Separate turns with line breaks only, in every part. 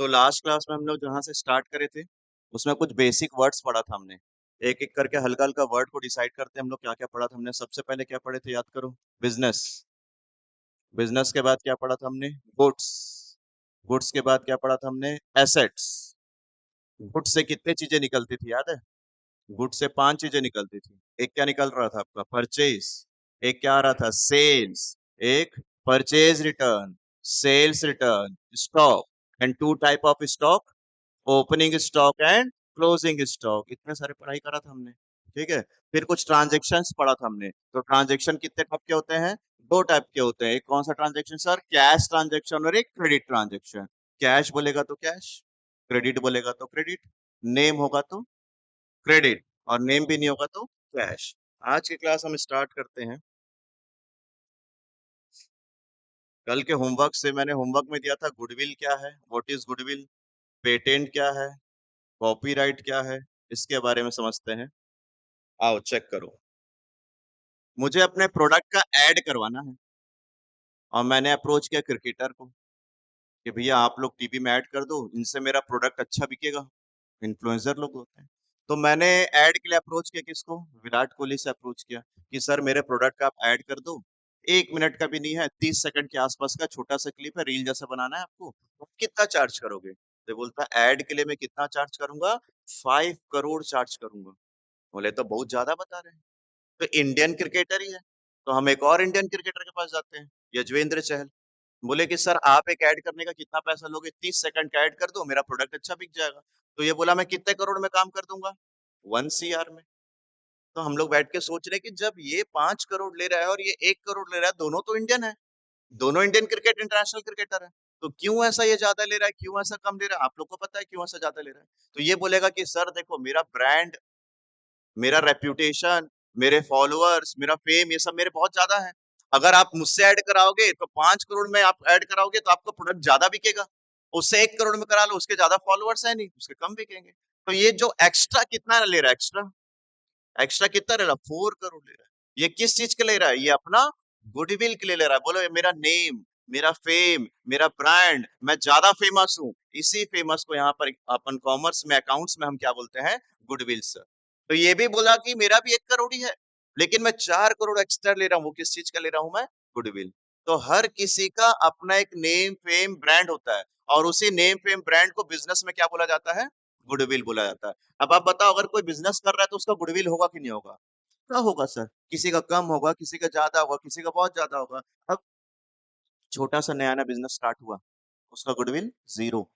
Last class में हम लोग जहाँ से स्टार्ट करे थे उसमें कुछ बेसिक वर्ड्स पढ़ा था हमने। एक एक करके हल्का हल्का वर्ड को डिसाइड करते हम लोग क्या क्या पढ़ा था हमने। सबसे पहले क्या पढ़े थे याद करो। बिजनेस। बिजनेस के बाद क्या पढ़ा था हमने। गुड्स। गुड्स के बाद क्या पढ़ा था हमने। एसेट्स। गुड्स से कितने चीजें निकलती थी याद है। गुड्स से 5 चीजें निकलती थी। एक क्या निकल रहा था आपका परचेज। एक क्या आ रहा था सेल्स। एक purchase return. Sales return. Stock. And two type of stock. Opening stock and closing stock. इतने सारे पढ़ाई करा था हमने। ठीक है। फिर कुछ ट्रांजेक्शन्स पढ़ा था हमने। तो ट्रांजेक्शन कितने टाइप के होते हैं। 2 टाइप के होते हैं। एक कौन सा ट्रांजेक्शन सर। कैश ट्रांजेक्शन और एक क्रेडिट ट्रांजेक्शन। कैश बोलेगा तो कैश। क्रेडिट बोलेगा तो क्रेडिट। नेम होगा तो क्रेडिट। और नेम भी नहीं होगा तो कैश। आज की क्लास हम स्टार्ट करते हैं। कल के होमवर्क से मैंने होमवर्क में दिया था गुडविल क्या है। What is goodwill. पेटेंट क्या है। कॉपीराइट क्या है। इसके बारे में समझते हैं। आओ चेक करो। मुझे अपने प्रोडक्ट का ऐड करवाना है और मैंने अप्रोच किया क्रिकेटर को कि भैया आप लोग टीवी में ऐड कर दो, इनसे मेरा प्रोडक्ट अच्छा बिकेगा। इन्फ्लुएंसर लोग होते हैं। तो मैंने ऐड के लिए अप्रोच किया किसको। विराट कोहली से अप्रोच किया कि सर मेरे प्रोडक्ट का आप ऐड कर दो। 1 मिनट का भी नहीं है, 30 सेकंड के आसपास का छोटा सा क्लिप है, रील जैसा बनाना है आपको, तो कितना चार्ज करोगे। तो बोलता ऐड के लिए मैं कितना चार्ज करूंगा। 5 करोड़ चार्ज करूंगा। बोले तो बहुत ज्यादा बता रहे हैं। तो इंडियन क्रिकेटर ही है। तो हम एक और इंडियन क्रिकेटर के पास जाते हैं। यजवेंद्र चहल। बोले कि सर आप एक ऐड करने का कितना पैसा लोगे। 30 सेकंड का ऐड कर दो, मेरा प्रोडक्ट अच्छा बिक जाएगा। तो ये बोला मैं कितने करोड़ में काम कर दूंगा। 1 CR में। तो हम लोग बैठ के सोच रहे कि जब ये 5 करोड़ ले रहा है और ये 1 करोड़ ले रहा है, दोनों तो इंडियन है। दोनों इंडियन क्रिकेट इंटरनेशनल क्रिकेटर है। तो क्यों ऐसा ये ज्यादा ले रहा है, क्यों ऐसा कम ले रहा है। आप लोग को पता है क्यों ऐसा ज्यादा ले रहा है। तो ये बोलेगा कि सर देखो मेरा ब्रांड, मेरा रेप्यूटेशन, मेरे फॉलोअर्स, मेरा फेम, ये सब मेरे बहुत ज्यादा है। अगर आप मुझसे ऐड कराओगे तो 5 करोड़ में आप ऐड कराओगे तो आपका प्रोडक्ट ज्यादा बिकेगा। उससे 1 करोड़ में करा लो, उसके ज्यादा फॉलोअर्स है नहीं, उसके कम बिकेंगे। तो ये जो एक्स्ट्रा कितना ले रहा है, एक्स्ट्रा एक्स्ट्रा कितना ले रहा है। 4 करोड़ ले रहा है। ये किस चीज के ले रहा है। ये अपना गुडविल के लिए ले रहा है। बोलो ये मेरा नेम, मेरा फेम, मेरा ब्रांड, मैं ज्यादा फेमस हूँ। इसी फेमस को यहाँ पर अपन कॉमर्स में अकाउंट्स में हम क्या बोलते हैं। Goodwill sir. तो ये भी बोला कि मेरा भी 1 करोड़ ही है, लेकिन मैं 4 करोड़ एक्स्ट्रा ले रहा हूँ। वो किस चीज का ले रहा हूँ मैं। गुडविल। तो हर किसी का अपना एक नेम फेम ब्रांड होता है। और उसी नेम फेम ब्रांड को बिजनेस में क्या बोला जाता है। गुडविल बोला जाता है। अब आप बताओ अगर कोई बिजनेस कर रहा है तो उसका गुडविल होगा कि नहीं होगा। क्या होगा सर। किसी का कम होगा, किसी का ज्यादा होगा, किसी का बहुत ज्यादा होगा। अब छोटा सा नया नया बिजनेस स्टार्ट हुआ, उसका गुडविल जीरो।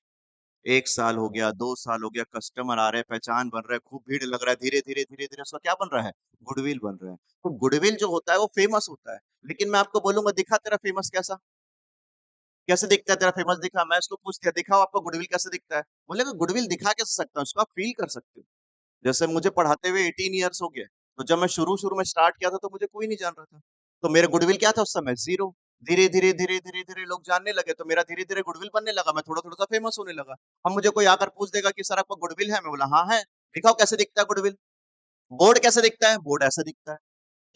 1 साल हो गया, 2 साल हो गया, कस्टमर आ रहे हैं, पहचान बन रहा है, खूब भीड़ लग रहा है, धीरे धीरे धीरे धीरे उसका क्या बन रहा है। गुडविल बन रहा है। तो गुडविल जो होता है वो फेमस होता है। लेकिन मैं आपको बोलूंगा दिखा तेरा फेमस कैसा, कैसे दिखता है तेरा फेमस। दिखा, मैं उसको पूछ दिया दिखाओ आपका गुडविल कैसे दिखता है। बोलेगा गुडविल दिखा कैसे सकता हूँ, उसको आप फील कर सकते हो। जैसे मुझे पढ़ाते हुए 18 ईयर्स हो गए, तो जब मैं शुरू शुरू में स्टार्ट किया था तो मुझे कोई नहीं जान रहा था। तो मेरा गुडविल क्या था उस समय, जीरो। धीरे धीरे धीरे धीरे धीरे लोग जानने लगे तो मेरा धीरे धीरे गुडविल बनने लगा, मैं थोड़ा थोड़ा सा फेमस होने लगा। अब मुझे कोई आकर पूछ देगा कि सर आपका गुडविल है, मैं बोला हाँ है। दिखाओ कैसे दिखता है गुडविल। बोर्ड कैसे दिखता है, बोर्ड ऐसा दिखता है।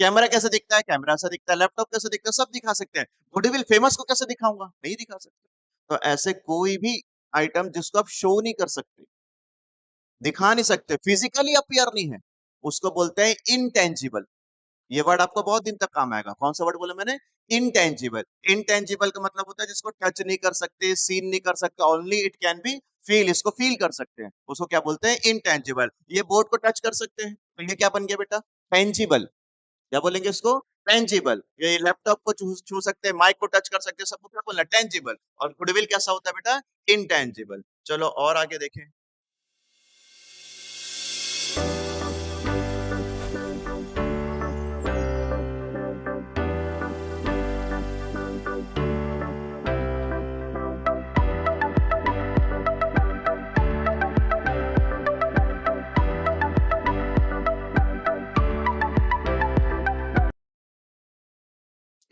कैमरा कैसे दिखता है, कैमरा ऐसा दिखता है। लैपटॉप कैसे दिखता है, सब दिखा सकते हैं। गुडविल फेमस को कैसे दिखाऊंगा, नहीं दिखा सकते। तो ऐसे कोई भी आइटम जिसको आप शो नहीं कर सकते, दिखा नहीं सकते, फिजिकली अपीयर नहीं है, उसको बोलते हैं इनटेंजिबल। ये वर्ड आपको बहुत दिन तक काम आएगा। कौन सा वर्ड बोला मैंने। इनटेंजिबल। इनटेंजिबल का मतलब होता है जिसको टच नहीं कर सकते, सीन नहीं कर सकते, only it can be feel, इसको फील कर सकते हैं, उसको क्या बोलते हैं इनटेंजिबल। ये बोर्ड को टच कर सकते हैं तो ये क्या बन गया बेटा, टेंजिबल। क्या बोलेंगे इसको, टेंजिबल। ये लैपटॉप को छू छू सकते हैं, माइक को टच कर सकते हैं, सबको क्या बोलना, टेंजिबल। और गुडविल कैसा होता है बेटा, इनटेंजिबल। चलो और आगे देखें।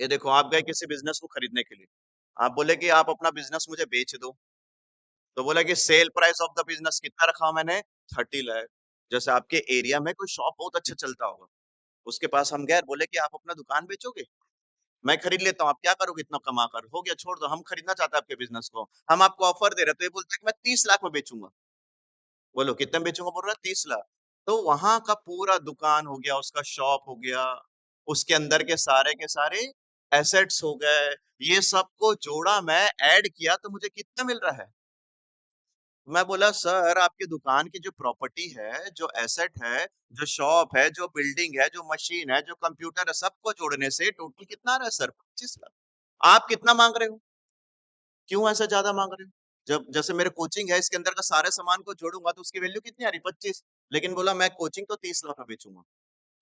ये देखो आप गए किसी बिजनेस को खरीदने के लिए, आप बोले कि आप अपना बिजनेस मुझे बेच दो। तो बोला कि sale price of the business कितना रखा हूं मैंने, 30 लाख। जैसे आपके एरिया में कोई शॉप बहुत अच्छा चलता होगा, उसके पास हम गए, बोले कि आप अपना दुकान बेचोगे। मैं खरीद लेता हूँ, आप क्या करोगे इतना कमा कर? हो गया, छोड़ दो, हम खरीदना चाहते हैं आपके बिजनेस को, हम आपको ऑफर दे रहे हैं, तो ये बोलता है कि मैं 30 लाख में बेचूंगा। बोलो कितने में बेचूंगा? बोल रहा है 30 लाख। तो वहां का पूरा दुकान हो गया, उसका शॉप हो गया, उसके अंदर के सारे एसेट्स हो गए, ये सबको जोड़ा मैं, ऐड किया, तो मुझे कितना मिल रहा है? मैं बोला सर आपकी दुकान की जो प्रॉपर्टी है, जो एसेट है, जो शॉप है, जो बिल्डिंग है, जो मशीन है, जो कंप्यूटर है, सबको जोड़ने से टोटल कितना आ रहा है सर? 25 लाख। आप कितना मांग रहे हो? क्यों ऐसा ज्यादा मांग रहे हो? जब जैसे मेरे कोचिंग है, इसके अंदर का सारे सामान को जोड़ूंगा तो उसकी वैल्यू कितनी आ रही? 25। लेकिन बोला मैं कोचिंग तो 30 लाख में बेचूंगा।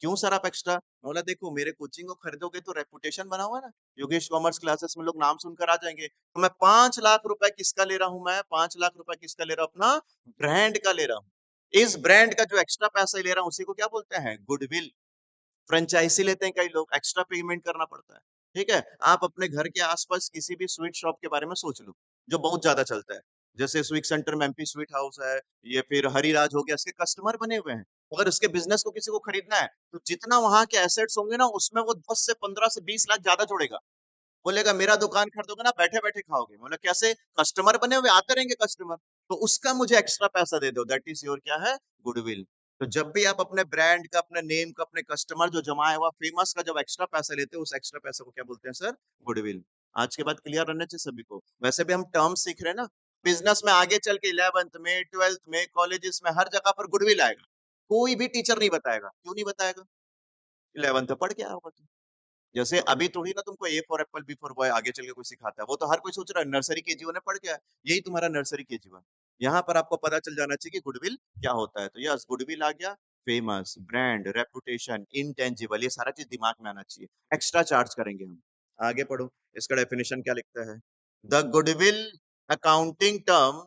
क्यों सर आप एक्स्ट्रा? बोला देखो मेरे कोचिंग को खरीदोगे तो रेपुटेशन बना हुआ है ना, योगेश कॉमर्स क्लासेस में लोग नाम सुनकर आ जाएंगे, तो मैं 5 लाख रुपए किसका ले रहा हूं? मैं 5 लाख रुपए किसका ले रहा हूं? अपना ब्रांड का ले रहा हूँ। इस ब्रांड का जो एक्स्ट्रा पैसा ले रहा हूँ उसी को क्या बोलते हैं? गुडविल। फ्रेंचाइजी लेते हैं कई लोग, एक्स्ट्रा पेमेंट करना पड़ता है। ठीक है? आप अपने घर के आसपास किसी भी स्वीट शॉप के बारे में सोच लो, जो बहुत ज़्यादा चलता है। जैसे स्वीट सेंटर में एमपी स्वीट हाउस है, या फिर हरिराज हो गया, इसके कस्टमर बने हुए हैं। अगर उसके बिज़नेस को किसी को खरीदना है, तो जितना वहाँ के एसेट्स होंगे ना, उसमें वो 10 से 15 से 20 लाख ज़्यादा जोड़ेगा। बोलेगा मेरा दुकान खरीदोगे ना, बैठे-बैठे खाओगे। बोला कैसे? कस्टमर बने हुए, आते रहेंगे कस्टमर। तो उसका मुझे एक्स्ट्रा पैसा दे दो, दैट इज़ योर क्या है? गुडविल। तो जब भी आप अपने ब्रांड का, अपने नेम का, अपने कस्टमर जो जमाया हुआ फेमस का जब एक्स्ट्रा पैसा लेते हो, उस एक्स्ट्रा पैसे को क्या बोलते हैं सर? गुडविल। आज के बाद क्लियर रहना चाहिए सभी को। वैसे भी हम टर्म्स सीख रहे हैं ना, बिज़नेस में आगे चल के 11th में, 12th में, कॉलेजेस में हर जगह पर गुडविल आएगा। कोई भी टीचर नहीं बताएगा। क्यों नहीं बताएगा? 11th में पढ़ के आया होगा तू। जैसे अभी थोड़ी ना तुमको A for apple, B for boy आगे चल के कोई सिखाता है। वो तो हर कोई सोच रहा है नर्सरी केजी 1 में पढ़ के आया। यही तुम्हारा नर्सरी केजी 1। यहाँ पर आपको पता चल जाना चाहिए कि गुडविल क्या होता है। तो यस, गुडविल आ गया, फेमस, ब्रांड, रेपुटेशन, इंटेंजिबल, ये सारा चीज़ दिमाग में आना चाहिए। एक्स्ट्रा चार्ज करेंगे हम। आगे पढ़ो, इसका डेफिनिशन क्या लिखता है? The goodwill accounting term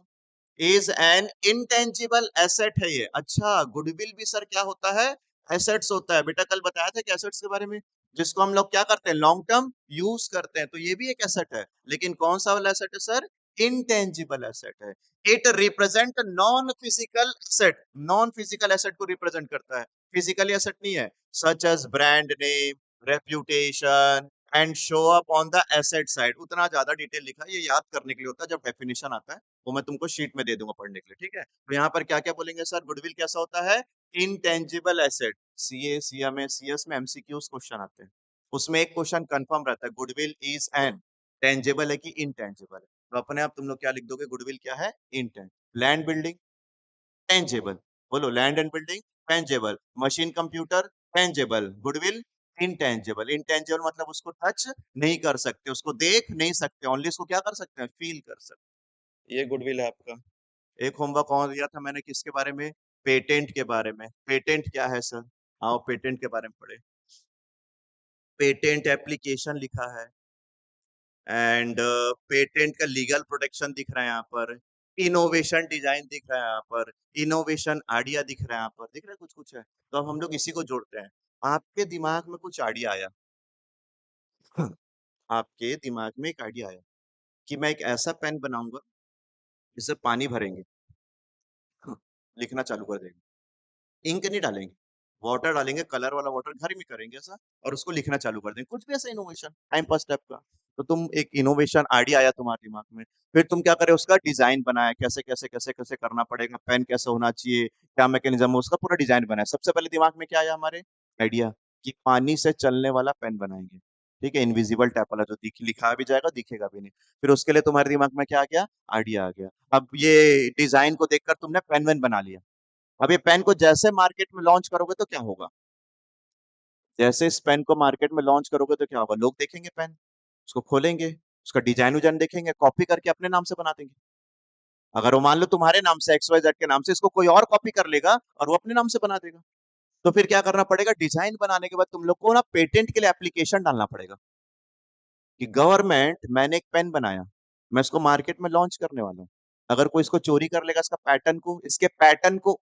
is an intangible asset है ये। अच्छा, गुडविल भी सर क्या होता है? एसेट्स होता है। बेटा कल बताया था कि एसेट्स के बारे में, जिसको हम लोग क्या करते हैं? लॉन्ग टर्म यूज करते हैं। तो ये भी एक एसेट है, लेकिन कौन सा वाला एसेट है सर? इंटेंजिबल एसेट है। It represent non physical asset. Non physical asset को रिप्रेजेंट करता है, फिजिकली एसेट नहीं है। Such as brand name, reputation and show up on the asset side. उतना ज्यादा डिटेल लिखा है, ये याद करने के लिए होता है। जब डेफिनेशन आता है वो मैं तुमको शीट में दे दूंगा पढ़ने के लिए, ठीक है? तो यहाँ पर क्या क्या बोलेंगे सर? गुडविल कैसा होता है? Intangible asset. CA, CMA, CS में एमसीक्यूज क्वेश्चन आते हैं, उसमें एक क्वेश्चन कंफर्म रहता है, गुडविल इज एन टेंजिबल है कि इनटेंजिबल है। तो अपने आप तुम लोग क्या लिख दोगे? गुडविल क्या है? इंटेंज। Land building tangible. बोलो land and building tangible. Machine computer tangible. Goodwill intangible. Intangible मतलब उसको टच नहीं कर सकते, उसको देख नहीं सकते, ओनली उसको क्या कर सकते हैं? फील कर सकते। ये गुडविल है आपका। एक होमवर्क और दिया था मैंने, किसके बारे में? पेटेंट के बारे में। पेटेंट क्या है सर? आओ पेटेंट के बारे में पढ़े। पेटेंट एप्लीकेशन लिखा है, एंड पेटेंट का लीगल प्रोटेक्शन दिख रहा है यहाँ पर। इनोवेशन डिजाइन दिख रहा है यहाँ पर। इनोवेशन आइडिया दिख रहा है यहाँ पर। दिख रहा है कुछ कुछ है। तो अब हम लोग इसी को जोड़ते हैं। आपके दिमाग में कुछ आइडिया आया। आपके दिमाग में एक आइडिया आया कि मैं एक ऐसा पेन बनाऊंगा जिससे पानी भरेंगे, लिखना चालू कर देंगे। इंक नहीं डालेंगे, वाटर डालेंगे, कलर वाला वाटर घर में करेंगे ऐसा, और उसको लिखना चालू कर देंगे। कुछ भी ऐसा इनोवेशन, टाइम पास टाइप का। तो तुम एक इनोवेशन आइडिया आया तुम्हारे दिमाग में, फिर तुम क्या करे? उसका डिजाइन बनाया, कैसे कैसे कैसे कैसे करना पड़ेगा, पेन कैसे होना चाहिए, क्या मैकेनिज्म है, उसका पूरा डिजाइन बनाया। सबसे पहले दिमाग में क्या आया हमारे? आइडिया कि पानी से चलने वाला पेन बनाएंगे। ठीक है, इनविजिबल टाइप वाला, जो लिखा भी जाएगा दिखेगा भी नहीं। फिर उसके लिए तुम्हारे दिमाग में क्या आ गया? आइडिया आ गया। अब ये डिजाइन को देखकर तुमने पेन वेन बना लिया। अब ये पेन को जैसे मार्केट में लॉन्च करोगे तो क्या होगा? जैसे इस पेन को मार्केट में लॉन्च करोगे तो क्या होगा? लोग देखेंगे पेन, उसको खोलेंगे, उसका डिजाइन उजाइन देखेंगे, कॉपी करके अपने नाम से बना देंगे। अगर वो मान लो तुम्हारे नाम से, एक्स वाई जेड के नाम से, इसको कोई और कॉपी कर लेगा और वो अपने नाम से बना देगा। तो फिर क्या करना पड़ेगा? डिजाइन बनाने के बाद तुम लोग को ना पेटेंट के लिए एप्लीकेशन डालना पड़ेगा कि गवर्नमेंट, मैंने एक पेन बनाया, मैं इसको मार्केट में लॉन्च करने वाला हूँ। अगर कोई इसको चोरी कर लेगा, इसका पैटर्न को,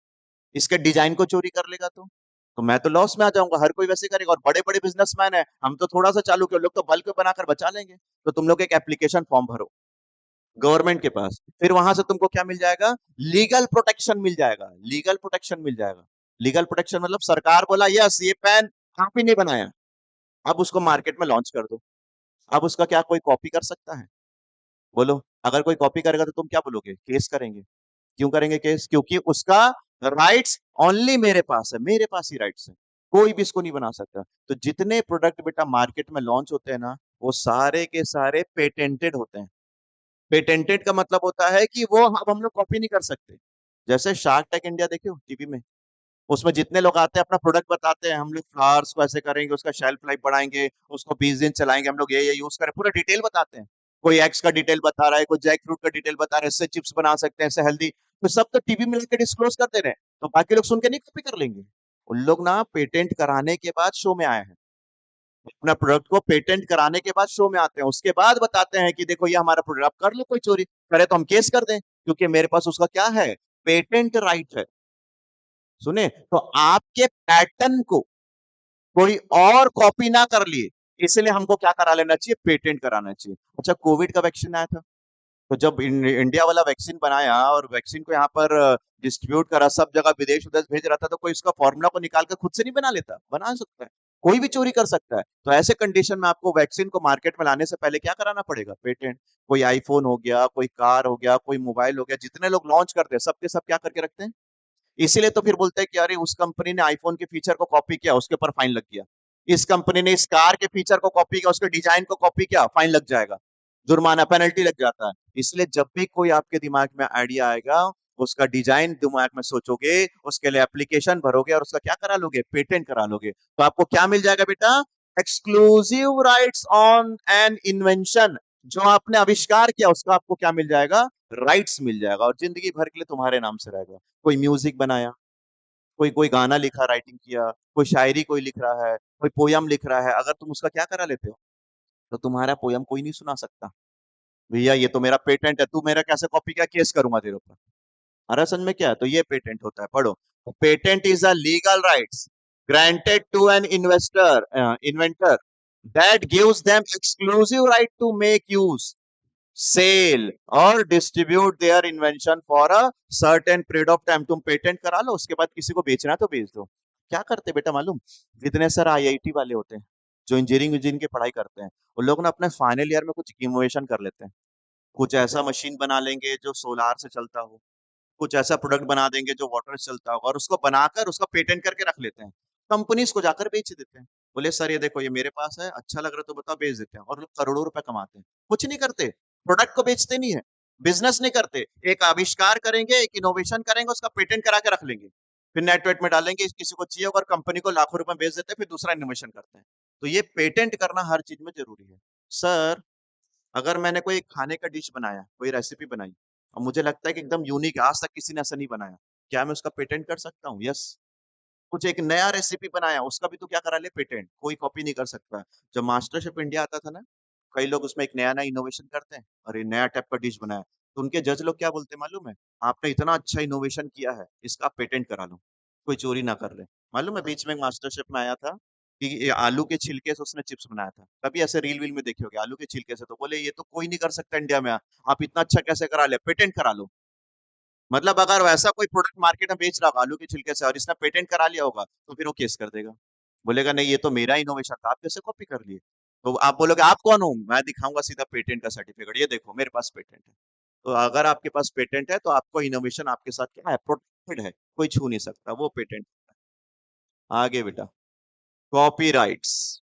इसके डिजाइन को चोरी कर लेगा, तो मैं तो लॉस में आ जाऊंगा। हर कोई वैसे करेगा, और बड़े बड़े बिजनेसमैन है, हम तो थोड़ा सा चालू के, लोग तो बल्क बनाकर बचा लेंगे। तो तुम लोग एक एप्लीकेशन फॉर्म भरो गवर्नमेंट के पास, फिर वहां से तुमको क्या मिल जाएगा? लीगल प्रोटेक्शन मिल जाएगा। लीगल प्रोटेक्शन मिल जाएगा। लीगल प्रोटेक्शन मतलब सरकार बोला यस ये पेन आप ही ने बनाया, अब उसको मार्केट में लॉन्च कर दो। अब उसका क्या कोई कॉपी कर सकता है? बोलो। अगर कोई कॉपी करेगा तो तुम क्या बोलोगे? केस करेंगे। क्यों करेंगे केस? क्योंकि उसका राइट्स ओनली मेरे पास है, मेरे पास ही राइट्स है, कोई भी इसको नहीं बना सकता। तो जितने प्रोडक्ट बेटा मार्केट में लॉन्च होते हैं ना, वो सारे के सारे पेटेंटेड होते हैं। पेटेंटेड का मतलब होता है कि वो अब हम लोग कॉपी नहीं कर सकते। जैसे शार्क टैंक इंडिया देखे हो टीवी में, उसमें जितने लोग आते हैं अपना प्रोडक्ट बताते हैं, हम लोग फ्लावर्स को ऐसे करेंगे, उसका शेल्फ लाइफ बढ़ाएंगे, उसको 20 दिन चलाएंगे, हम लोग ये यूज करें, पूरा डिटेल बताते हैं। कोई एग्स का डिटेल बता रहा है, कोई जैक फ्रूट का डिटेल बता रहा है, इससे चिप्स बना सकते हैं, इससे हेल्दी। तो सब तो टीवी में लेकर डिस्क्लोज करते रहे, तो बाकी लोग सुन के नहीं कॉपी कर लेंगे? उन लोग ना पेटेंट कराने के बाद शो में आए हैं, अपना प्रोडक्ट को पेटेंट कराने के बाद शो में आते हैं, उसके बाद बताते हैं कि देखो ये हमारा प्रोडक्ट, आप कर लो, कोई चोरी करे तो हम केस कर दें, क्योंकि मेरे पास उसका क्या है, पेटेंट राइट है। सुने तो आपके पैटर्न को कोई और कॉपी ना कर लिए, इसलिए हमको क्या करा लेना चाहिए, पेटेंट कराना चाहिए। अच्छा, कोविड का वैक्सीन आया था, तो जब इंडिया वाला वैक्सीन बनाया और वैक्सीन को यहाँ पर डिस्ट्रीब्यूट करा, सब जगह विदेश विदेश भेज रहा था, तो कोई उसका फॉर्मूला को निकाल कर खुद से नहीं बना लेता? बना सकता है, कोई भी चोरी कर सकता है। तो ऐसे कंडीशन में आपको वैक्सीन को मार्केट में लाने से पहले क्या कराना पड़ेगा, पेटेंट। कोई आईफोन हो गया, कोई कार हो गया, कोई मोबाइल हो गया, जितने लोग लॉन्च करते हैं सबके सब क्या करके रखते हैं। इसीलिए तो फिर बोलते हैं कि अरे उस कंपनी ने आईफोन के फीचर को कॉपी किया, उसके ऊपर फाइन लग गया। इस कंपनी ने इस कार के फीचर को कॉपी किया, उसके डिजाइन को कॉपी किया, फाइन लग जाएगा, जुर्माना, पेनल्टी लग जाता है। इसलिए जब भी कोई आपके दिमाग में आइडिया आएगा, उसका डिजाइन दिमाग में सोचोगे, उसके लिए एप्लीकेशन भरोगे और उसका क्या करा लोगे, पेटेंट करा लोगे, तो आपको क्या मिल जाएगा बेटा, exclusive rights on an invention. जो आपने आविष्कार किया उसका आपको क्या मिल जाएगा, राइट्स मिल जाएगा, और जिंदगी भर के लिए तुम्हारे नाम से रहेगा। कोई म्यूजिक बनाया, कोई कोई गाना लिखा, राइटिंग किया, कोई शायरी कोई लिख रहा है, कोई पोयम लिख रहा है, अगर तुम उसका क्या करा लेते हो, तो तुम्हारा पोयम कोई नहीं सुना सकता। भैया ये तो मेरा पेटेंट है, तू मेरा कैसे कॉपी, क्या केस करूंगा तेरे ऊपर। अरे समझ में क्या है, तो ये पेटेंट होता है, पढ़ो। Patent is a legal rights granted to an inventor that gives them exclusive right to make use, sell और distribute their invention for a certain period of time. तुम पेटेंट करा लो, उसके बाद किसी को बेचना है तो बेच दो। क्या करते बेटा मालूम, जितने सारे आईआईटी वाले होते हैं, जो इंजीनियरिंग की पढ़ाई करते हैं, उन लोग ना अपने फाइनल ईयर में कुछ इनोवेशन कर लेते हैं। कुछ ऐसा मशीन बना लेंगे जो सोलार से चलता हो, कुछ ऐसा प्रोडक्ट बना देंगे जो वाटर से चलता होगा, और उसको बनाकर उसका पेटेंट करके रख लेते हैं, कंपनीज को जाकर बेच देते हैं। बोले सर ये देखो ये मेरे पास है, अच्छा लग रहा है तो बताओ, बेच देते हैं, और लोग करोड़ों रुपए कमाते हैं। कुछ नहीं करते, प्रोडक्ट को बेचते नहीं है, बिजनेस नहीं करते, एक आविष्कार करेंगे, एक इनोवेशन करेंगे, उसका पेटेंट करा के रख लेंगे, फिर नेट वेट में डालेंगे, किसी को चाहिए और कंपनी को लाखों रुपए बेच देते हैं, फिर दूसरा इनोवेशन करते हैं। तो ये पेटेंट करना हर चीज में जरूरी है। सर अगर मैंने कोई खाने का डिश बनाया, कोई रेसिपी बनाई, और मुझे लगता है कि एकदम यूनिक, आज तक किसी ने ऐसा नहीं बनाया, क्या मैं उसका पेटेंट कर सकता हूँ? यस। कुछ एक नया रेसिपी बनाया, उसका भी तो क्या करा ले, पेटेंट, कोई कॉपी नहीं कर सकता। जब मास्टर शेफ इंडिया आता था ना, कई लोग उसमें एक नया नया इनोवेशन करते हैं, और ये नया टाइप का डिश बनाया, तो उनके जज लोग क्या बोलते हैं मालूम है, आपने इतना अच्छा इनोवेशन किया है, इसका पेटेंट करा लो, कोई चोरी ना कर ले। मालूम है बीच में एक मास्टर शेफ में आया था कि ये आलू के छिलके से उसने चिप्स बनाया था, कभी ऐसे रील वील में देखे होगे, आलू के छिलके से, तो बोले ये तो कोई नहीं कर सकता इंडिया में, आप इतना अच्छा कैसे करा ले, पेटेंट करा लो। मतलब अगर वैसा कोई प्रोडक्ट मार्केट में बेच रहा होगा आलू के छिलके से, और इसने पेटेंट करा लिया होगा, तो फिर वो केस कर देगा, बोलेगा नहीं ये तो मेरा इनोवेशन था, आप कैसे कॉपी कर लिए। तो आप बोलोगे आप कौन हो, मैं दिखाऊंगा सीधा पेटेंट का सर्टिफिकेट, ये देखो मेरे पास पेटेंट है। तो अगर आपके पास पेटेंट है तो आपको इनोवेशन आपके साथ क्या है, प्रोटेक्टेड है, कोई छू नहीं सकता, वो पेटेंट। आगे बेटा, कॉपीराइट्स।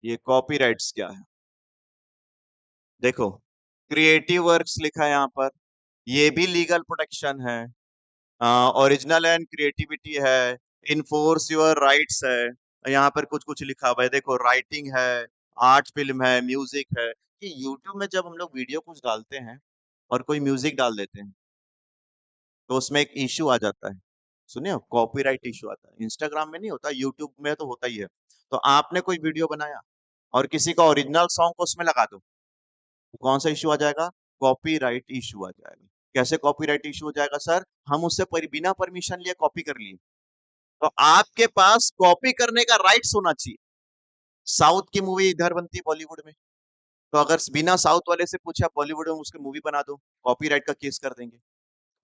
ये कॉपीराइट्स क्या है, देखो, क्रिएटिव वर्क्स लिखा है यहाँ पर, ये भी लीगल प्रोटेक्शन है, ओरिजिनल एंड क्रिएटिविटी है, इन्फोर्स योर राइट्स है, यहाँ पर कुछ कुछ लिखा हुआ है, देखो राइटिंग है, आर्ट फिल्म है, म्यूजिक है। कि यूट्यूब में जब हम लोग वीडियो कुछ डालते हैं और कोई म्यूजिक डाल देते हैं, तो उसमें एक इश्यू आ जाता है, सुनिए, कॉपीराइट इश्यू आता है। इंस्टाग्राम में नहीं होता, यूट्यूब में तो होता ही है। तो आपने कोई वीडियो बनाया और किसी का ओरिजिनल सॉन्ग को उसमें लगा दो, तो कौन सा इश्यू आ जाएगा, कॉपीराइट इश्यू आ जाएगा। कैसे कॉपीराइट इश्यू हो जाएगा सर, हम उससे बिना परमिशन लिए कॉपी कर लिए, तो आपके पास कॉपी करने का राइट्स होना चाहिए। साउथ की मूवी इधर बनती है बॉलीवुड में, तो अगर बिना साउथ वाले से पूछे आप बॉलीवुड में उसकी मूवी बना दो, कॉपीराइट का केस कर देंगे।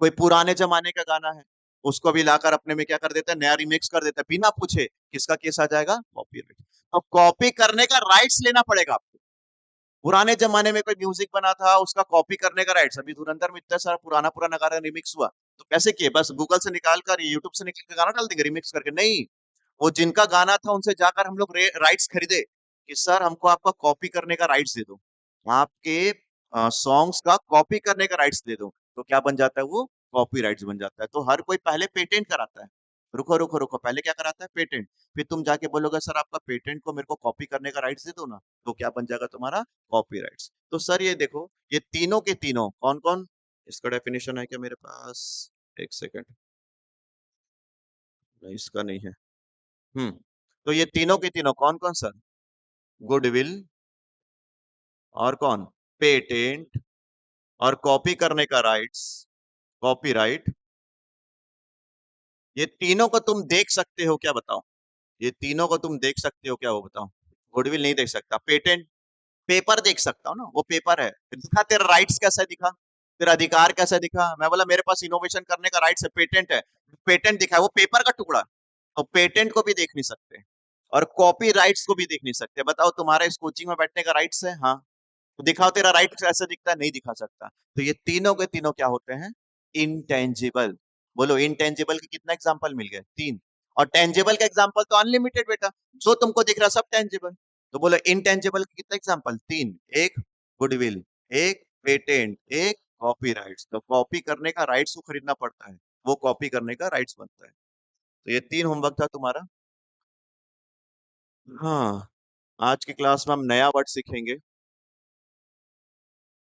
कोई पुराने जमाने का गाना है, उसको भी लाकर अपने में क्या कर देता है, नया रिमिक्स कर देता है, बिना पूछे, किसका केस आ जाएगा, कॉपीराइट। तो कॉपी करने का राइट्स लेना पड़ेगा आपको, पुराने जमाने में कोई म्यूजिक बना था, उसका कॉपी करने का राइट्स, अभी धुरंधर में इतना सारा पुराना पुराना गाना रिमिक्स हुआ, तो कैसे किए? बस गूगल से निकाल कर, यूट्यूब से निकाल कर गाना डाल देंगे रिमिक्स करके? नहीं, वो जिनका गाना था उनसे जाकर हम लोग राइट्स खरीदे कि सर हमको आपका कॉपी करने का राइट्स दे दो, आपके सॉन्ग्स का कॉपी करने का राइट्स दे दो। तो क्या बन जाता है वो? कॉपी राइट्स बन जाता है। तो हर कोई पहले पेटेंट कराता है। रुको रुको रुको, पहले क्या कराता है? पेटेंट। फिर तुम जाके बोलोगे सर आपका पेटेंट को मेरे को कॉपी करने का राइट्स दे दो ना, तो क्या बन जाएगा तुम्हारा? Copy rights. तो सर ये देखो, ये तीनों के तीनों कौन कौन, इसका डेफिनेशन है क्या मेरे पास? एक सेकेंड, नहीं इसका नहीं है। तो ये तीनों के तीनों कौन कौन सर? गुडविल, और कौन? पेटेंट, और कॉपी करने का राइट्स, कॉपीराइट। ये तीनों को तुम देख सकते हो क्या बताओ? ये तीनों को तुम देख सकते हो क्या, वो बताओ? गुडविल नहीं देख सकता, पेटेंट पेपर देख सकता हूँ ना, वो पेपर है। दिखा तेरा राइट्स कैसा दिखा, तेरा अधिकार कैसा दिखा? मैं बोला मेरे पास इनोवेशन करने का राइट्स है, पेटेंट है, पेटेंट दिखा है, वो पेपर का टुकड़ा। तो पेटेंट को भी देख नहीं सकते और कॉपी राइट्स को भी देख नहीं सकते। बताओ तुम्हारे इस कोचिंग में बैठने का राइट्स है? हाँ, तो दिखाओ तेरा राइट कैसे दिखता है? नहीं दिखा सकता। तो ये तीनों के तीनों क्या होते हैं? इनटेंजिबल। बोलो इनटेंजिबल के कितना एग्जांपल मिल गए? तीन। और टेंजिबल का एग्जांपल तो अनलिमिटेड बेटा, जो तुमको दिख रहा है सब टेंजिबल। तो बोलो इनटेंजिबल के कितना एग्जांपल? तीन। एक गुडविल, एक पेटेंट, एक कॉपीराइट्स। तो कॉपी करने का राइट्स को खरीदना पड़ता है, वो कॉपी करने का राइट्स बनता है। तो ये तीन होमवर्क था तुम्हारा। हाँ, आज की क्लास में हम नया वर्ड सीखेंगे।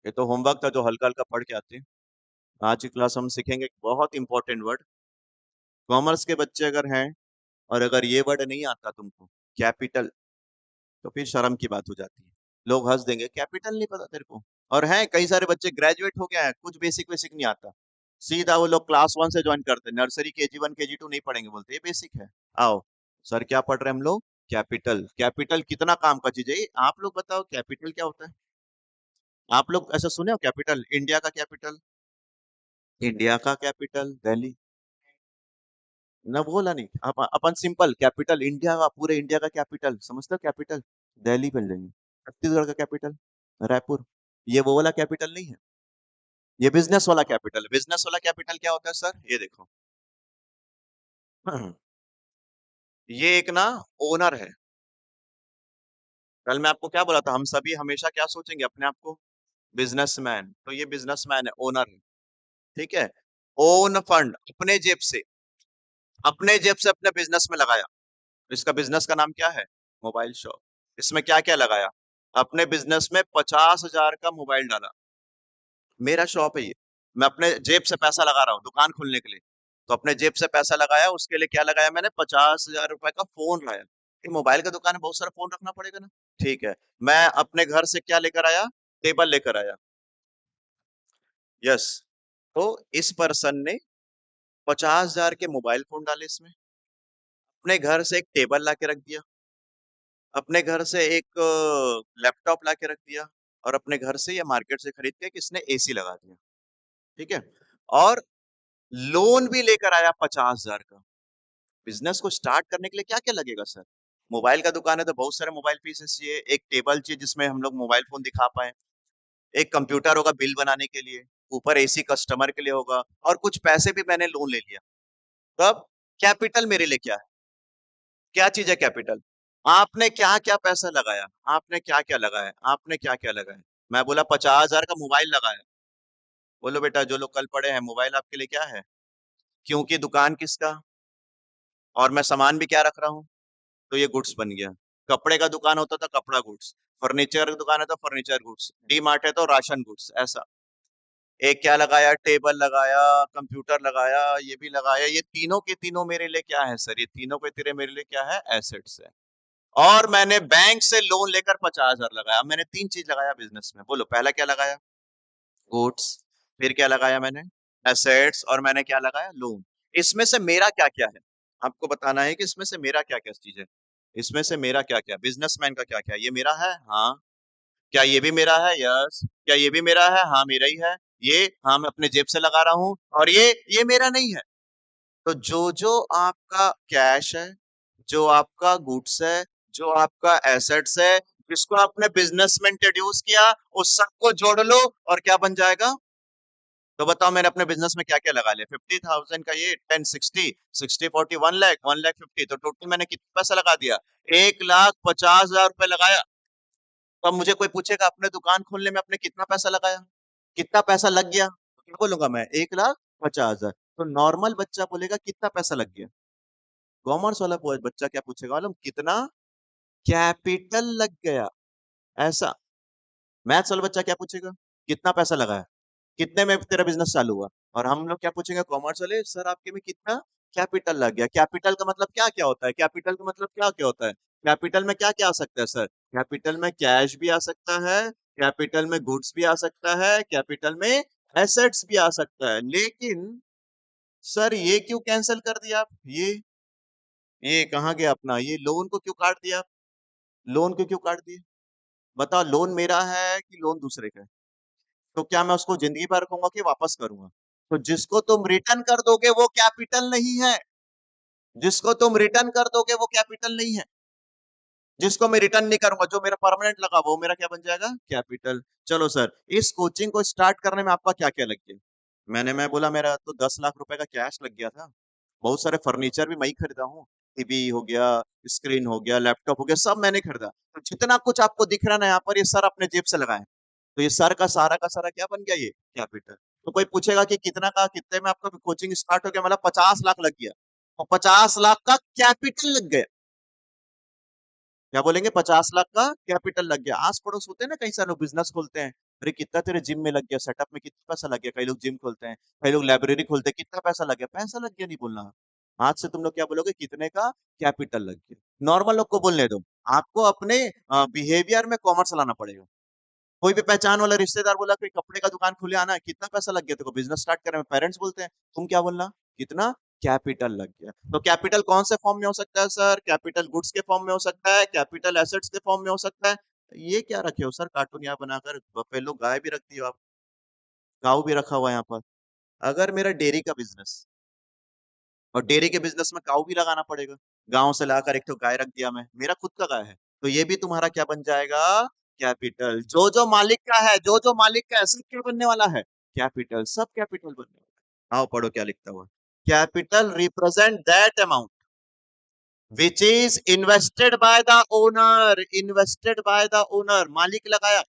ये तो होमवर्क था जो हल्का हल्का पढ़ के आते हैं। आज की क्लास हम सीखेंगे एक बहुत इंपॉर्टेंट वर्ड। कॉमर्स के बच्चे अगर हैं और अगर ये वर्ड नहीं आता तुमको, कैपिटल, तो फिर शर्म की बात हो जाती है। लोग हंस देंगे, कैपिटल नहीं पता तेरे को? और हैं कई सारे बच्चे ग्रेजुएट हो गए हैं, कुछ बेसिक बेसिक नहीं आता, सीधा वो लोग क्लास वन से ज्वाइन करते हैं, नर्सरी KG1 KG2 नहीं पढ़ेंगे, बोलते ये बेसिक है। आओ सर, क्या पढ़ रहे हैं हम लोग? कैपिटल। कैपिटल कितना काम का चीज है ये? आप लोग बताओ कैपिटल क्या होता है? आप लोग ऐसा सुने हो? कैपिटल, इंडिया का कैपिटल, इंडिया का कैपिटल दिल्ली ना, बोला नहीं। अपन सिंपल कैपिटल, इंडिया का, पूरे इंडिया का कैपिटल समझते हो? कैपिटल दिल्ली बन जाएंगे। छत्तीसगढ़ का कैपिटल रायपुर। ये वो वाला कैपिटल नहीं है, ये बिजनेस वाला कैपिटल। बिजनेस वाला कैपिटल क्या होता है सर? ये देखो, ये एक ना ओनर है। कल मैं आपको क्या बोला था? हम सभी हमेशा क्या सोचेंगे अपने आप को? बिजनेसमैन। तो ये बिजनेसमैन है, ओनर है। ठीक है, ओन फंड, अपने जेब से अपने बिजनेस में लगाया। इसका बिजनेस का नाम क्या है? Mobile shop. इसमें क्या क्या लगाया? अपने बिजनेस में 50,000 का मोबाइल डाला। मेरा शॉप है ये, मैं अपने जेब से पैसा लगा रहा हूँ दुकान खोलने के लिए। तो अपने जेब से पैसा लगाया, उसके लिए क्या लगाया मैंने? 50,000 रुपए का फोन लाया। ये मोबाइल की दुकान है, बहुत सारा फोन रखना पड़ेगा ना। ठीक है, मैं अपने घर से क्या लेकर आया? टेबल लेकर आया। यस। तो इस पर्सन ने 50,000 के मोबाइल फोन डाले इसमें, अपने घर से एक टेबल ला के रख दिया, अपने घर से एक लैपटॉप ला के रख दिया, और अपने घर से या मार्केट से खरीद के किसने AC लगा दिया। ठीक है, और लोन भी लेकर आया 50,000 का। बिजनेस को स्टार्ट करने के लिए क्या क्या लगेगा सर? मोबाइल का दुकान है तो बहुत सारे मोबाइल पीसेस चाहिए, एक टेबल चाहिए जिसमें हम लोग मोबाइल फोन दिखा पाए, एक कंप्यूटर होगा बिल बनाने के लिए, ऊपर AC कस्टमर के लिए होगा, और कुछ पैसे भी मैंने लोन ले लिया। तब कैपिटल मेरे लिए क्या है? क्या चीज है कैपिटल? आपने क्या क्या पैसा लगाया? आपने क्या क्या लगाया? आपने क्या क्या लगाया? मैं बोला 50,000 का मोबाइल लगाया। बोलो बेटा, जो लोग कल पढ़े हैं, मोबाइल आपके लिए क्या है? क्योंकि दुकान किसका, और मैं सामान भी क्या रख रहा हूँ? तो ये गुड्स बन गया। कपड़े का दुकान होता था, कपड़ा गुड्स। फर्नीचर की दुकान है तो फर्नीचर गुड्स। डी मार्ट है तो राशन गुड्स। ऐसा एक क्या लगाया? टेबल लगाया, कंप्यूटर लगाया, ये भी लगाया। ये तीनों के तीनों मेरे लिए क्या है सर? ये तीनों के तीनों मेरे लिए क्या है? एसेट्स है। और मैंने बैंक से लोन लेकर 50,000 लगाया। मैंने तीन चीज लगाया बिजनेस में। बोलो पहला क्या लगाया? गुड्स। फिर क्या लगाया मैंने? एसेट्स। और मैंने क्या लगाया? लोन। इसमें से मेरा क्या क्या है? आपको बताना है कि इसमें से मेरा क्या क्या चीज है। इसमें से मेरा क्या क्या, बिजनेसमैन का क्या क्या? ये मेरा है, हाँ। क्या ये भी मेरा है? यस। क्या ये भी मेरा है? हाँ मेरा ही है। ये, हाँ मैं अपने जेब से लगा रहा हूँ। और ये मेरा नहीं है। तो जो जो आपका कैश है, जो आपका गुड्स है, जो आपका एसेट्स है, जिसको आपने बिजनेस में इंट्रोड्यूस किया उस सबको जोड़ लो और क्या बन जाएगा। तो बताओ मैंने अपने बिजनेस में क्या क्या लगा लिया। 50,000 का ये 10 60 60 40 1 लाख 1 लाख 50, तो टोटल मैंने कितना पैसा लगा दिया। 1,50,000 रुपए लगाया। तो अब मुझे कोई पूछेगा अपने दुकान खोलने में आपने कितना पैसा लगाया, कितना पैसा लग गया, तो क्या बोलूंगा मैं 1,50,000। तो नॉर्मल बच्चा बोलेगा कितना पैसा लग गया। कॉमर्स वाला बच्चा क्या पूछेगा मालूम, कितना कैपिटल लग गया। ऐसा। मैथ्स वाला बच्चा क्या पूछेगा, कितना पैसा लगाया, कितने में तेरा बिजनेस चालू हुआ। और हम लोग क्या पूछेंगे कॉमर्स वाले, सर आपके में कितना कैपिटल लग गया। कैपिटल का मतलब क्या क्या होता है, कैपिटल का मतलब क्या क्या होता है। कैपिटल में क्या क्या आ सकता है सर। कैपिटल में कैश भी आ सकता है, कैपिटल में गुड्स भी आ सकता है, कैपिटल में एसेट्स भी आ सकता है। लेकिन सर ये क्यों कैंसिल कर दिया आप, ये कहाँ गया अपना, ये लोन को क्यों काट दिया आप? लोन को क्यों काट दिया। बताओ लोन मेरा है कि लोन दूसरे का है। तो क्या मैं उसको जिंदगी भर रखूंगा कि वापस करूंगा। तो जिसको तुम रिटर्न कर दोगे वो कैपिटल नहीं है। जिसको तुम रिटर्न कर दोगे वो कैपिटल नहीं है। जिसको मैं रिटर्न नहीं करूंगा, जो मेरा परमानेंट लगा वो मेरा क्या बन जाएगा, कैपिटल। चलो सर, इस कोचिंग को स्टार्ट करने में आपका क्या क्या लग गया। मैं बोला मेरा तो 10 लाख रुपए का कैश लग गया था। बहुत सारे फर्नीचर भी मैं ही खरीदा हूँ। टीवी हो गया, स्क्रीन हो गया, लैपटॉप हो गया, सब मैंने खरीदा। तो जितना कुछ आपको दिख रहा है ना यहाँ पर, ये सर अपने जेब से लगाए। तो ये सर का सारा क्या बन गया, ये कैपिटल। तो कोई पूछेगा कि कितना का कितने में आपका कोचिंग स्टार्ट हो गया, मतलब 50 लाख लग गया। और 50 लाख का कैपिटल लग गया। क्या बोलेंगे, 50 लाख का कैपिटल लग गया। आस पड़ोस होते हैं ना, कई सारे लोग बिजनेस खोलते हैं। अरे कितना तेरे जिम में लग गया, सेटअप में कितना पैसा लग गया। कई लोग जिम खोलते हैं, कई लोग लाइब्रेरी खोलते हैं, कितना पैसा लग गया। पैसा लग गया नहीं बोलना। हाथ से तुम लोग क्या बोलोगे, कितने का कैपिटल लग गया। नॉर्मल लोग को बोलने दो। आपको अपने बिहेवियर में कॉमर्स लाना पड़ेगा। कोई भी पहचान वाला रिश्तेदार बोला कोई कपड़े का दुकान खुले आना है, कितना पैसा लग गया तेरे को बिजनेस स्टार्ट करने में, पेरेंट्स बोलते हैं तुम क्या बोलना, कितना कैपिटल लग गया। तो कैपिटल कौन से फॉर्म में हो सकता है सर, कैपिटल गुड्स के फॉर्म में हो सकता है, कैपिटल एसेट्स के फॉर्म में हो सकता है। ये क्या रखे हो सर कार्टून यहाँ बनाकर, बफेलो गाय भी रख दी हो आप, काऊ भी रखा हुआ है यहाँ पर। अगर मेरा डेयरी का बिजनेस, और डेयरी के बिजनेस में काऊ भी लगाना पड़ेगा। गांव से लाकर एक तो गाय रख दिया मैं, मेरा खुद का गाय है, तो ये भी तुम्हारा क्या बन जाएगा, कैपिटल। जो जो मालिक का है, जो जो मालिक का है, सब क्या बनने वाला है, कैपिटल। सब कैपिटल बनने वाला है। आओ पढ़ो क्या लिखता हुआ। Capital represent that amount which is invested by the owner, invested by the owner, मालिक लगाया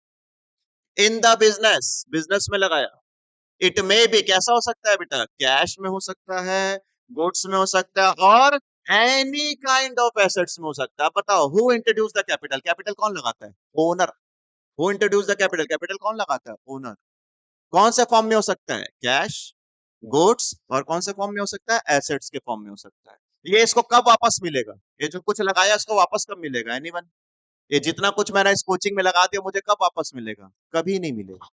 इन द बिजनेस, बिजनेस में लगाया। इट मे बी कैसा हो सकता है बेटा, कैश में हो सकता है, गुड्स में हो सकता है, और एनी काइंड ऑफ एसेट्स में हो सकता है। बताओ who introduce the capital, capital कौन लगाता है, owner. Who introduce the capital, capital कौन लगाता है, ओनर। कौन से फॉर्म में हो सकता है, कैश, गुड्स, और कौन से फॉर्म में हो सकता है, एसेट्स के फॉर्म में हो सकता है। ये इसको कब वापस मिलेगा, ये जो कुछ लगाया इसको वापस कब मिलेगा, एनीवन। ये जितना कुछ मैंने इस कोचिंग में लगा दिया मुझे कब वापस मिलेगा, कभी नहीं मिलेगा।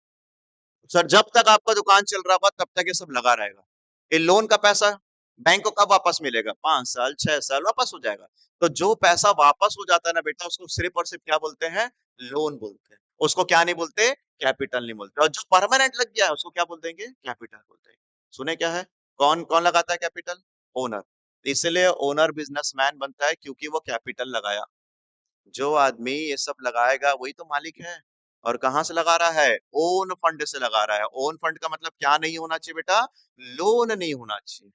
सर जब तक आपका दुकान चल रहा होगा तब तक ये सब लगा रहेगा। ये लोन का पैसा बैंक को कब वापस मिलेगा, 5 साल 6 साल वापस हो जाएगा। तो जो पैसा वापस हो जाता है ना बेटा, उसको सिर्फ और सिर्फ क्या बोलते हैं, लोन बोलते हैं। उसको क्या नहीं बोलते, कैपिटल नहीं बोलते। और जो परमानेंट लग गया है उसको क्या बोल देंगे, कैपिटल बोलते हैं। सुने क्या है, कौन कौन लगाता है कैपिटल, ओनर। इसलिए ओनर बिजनेसमैन बनता है क्योंकि वो कैपिटल लगाया। जो आदमी ये सब लगाएगा वही तो मालिक है। और कहाँ से लगा रहा है, ओन फंड से लगा रहा है। ओन फंड का मतलब क्या नहीं होना चाहिए बेटा, लोन नहीं होना चाहिए।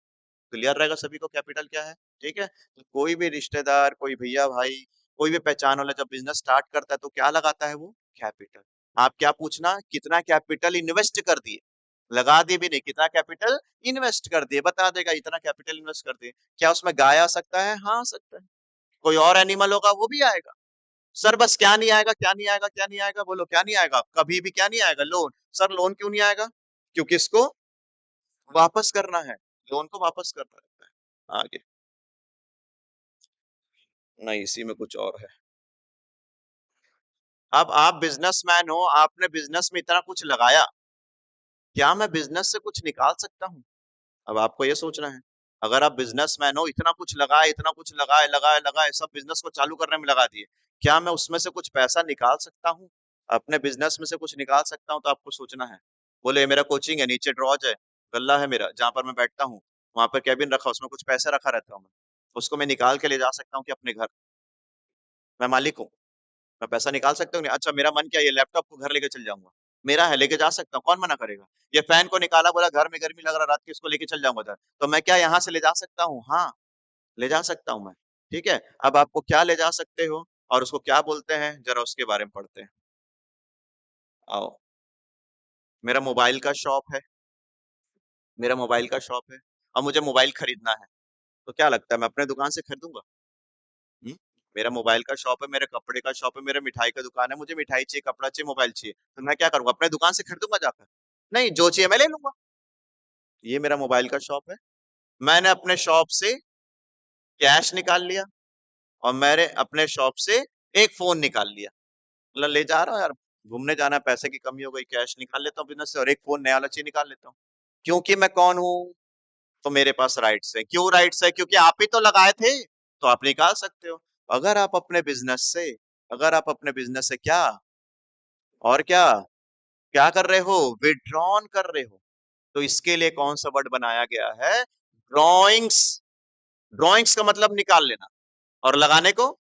क्लियर रहेगा सभी को कैपिटल क्या है। ठीक है, तो कोई भी रिश्तेदार, कोई भैया भाई, कोई भी पहचान वाला जब बिजनेस स्टार्ट करता है तो क्या लगाता है वो, कैपिटल। आप क्या पूछना, कितना कैपिटल इन्वेस्ट कर दिए, लगा दिए भी नहीं, कितना कैपिटल इन्वेस्ट कर दिए, बता देगा इतना कैपिटल इन्वेस्ट कर दिए। क्या उसमें गाय आ सकता है, हाँ आ सकता है। कोई और एनिमल होगा वो भी आएगा। सर बस क्या नहीं आएगा, क्या नहीं आएगा, क्या नहीं आएगा, बोलो क्या नहीं आएगा, कभी भी क्या नहीं आएगा, लोन। सर लोन क्यों नहीं आएगा, क्योंकि इसको वापस करना है, लोन को वापस करना रहता है। आगे नहीं, इसी में कुछ और है। अब आप बिजनेसमैन हो, आपने बिजनेस में इतना कुछ लगाया, क्या मैं बिजनेस से कुछ निकाल सकता हूँ। अब आपको ये सोचना है। अगर आप बिजनेसमैन हो, इतना कुछ लगाए, इतना कुछ लगाए लगाए लगाए, सब बिजनेस को चालू करने में लगा दिए, क्या मैं उसमें से कुछ पैसा निकाल सकता हूँ, अपने बिजनेस में से कुछ निकाल सकता हूँ। तो आपको सोचना है। बोले मेरा कोचिंग है, नीचे ड्रॉज है, गल्ला है मेरा जहां पर मैं बैठता हूँ, वहां पर कैबिन रखा, उसमें कुछ पैसा रखा रहता हूँ मैं, उसको मैं निकाल के ले जा सकता हूँ कि अपने घर, मैं मालिक हूँ। मैं पैसा निकाल सकता हूँ नहीं? अच्छा मेरा मन क्या है, ये लैपटॉप को घर लेके चल जाऊंगा, मेरा है, लेके जा सकता हूँ, कौन मना करेगा? ये फैन को निकाला, बोला घर में गर्मी लग रहा रात को, इसको लेके चल जाऊंगा उधर, तो मैं क्या यहाँ से ले जा सकता हूँ? हाँ, ले जा सकता हूँ मैं। ठीक है, अब आपको क्या ले जा सकते हो और उसको क्या बोलते हैं, जरा उसके बारे में पढ़ते हैं। आओ। मेरा मोबाइल का शॉप है, मेरा मोबाइल का शॉप है, अब मुझे मोबाइल खरीदना है, तो क्या लगता है मैं अपने दुकान से खरीदूंगा? हम्म? मेरा मोबाइल का शॉप है, मेरे कपड़े का शॉप है, मेरा मिठाई का दुकान है, मुझे मिठाई चाहिए, कपड़ा चाहिए, मोबाइल चाहिए, तो मैं क्या करूंगा, अपने दुकान से खरीदूंगा जाकर? नहीं, जो चाहिए मैं ले लूंगा। ये मेरा मोबाइल का शॉप है, मैंने अपने शॉप से कैश निकाल लिया और मैंने अपने शॉप से एक फोन निकाल लिया, मतलब ले जा रहा हूँ यार, घूमने जाना है, पैसे की कमी हो गई, कैश निकाल लेता हूँ बिजनेस से और एक फोन नया वाला चाहिए निकाल लेता हूँ। क्योंकि मैं कौन हूँ? तो मेरे पास राइट्स है। क्यों राइट्स है? क्योंकि आप ही तो लगाए थे, तो आप निकाल सकते हो। अगर आप अपने बिजनेस से, अगर आप अपने बिजनेस से क्या, और क्या, क्या कर रहे हो, विड्रॉन कर रहे हो, तो इसके लिए कौन सा वर्ड बनाया गया है? ड्रॉइंग्स। ड्रॉइंग्स का मतलब निकाल लेना, और लगाने को,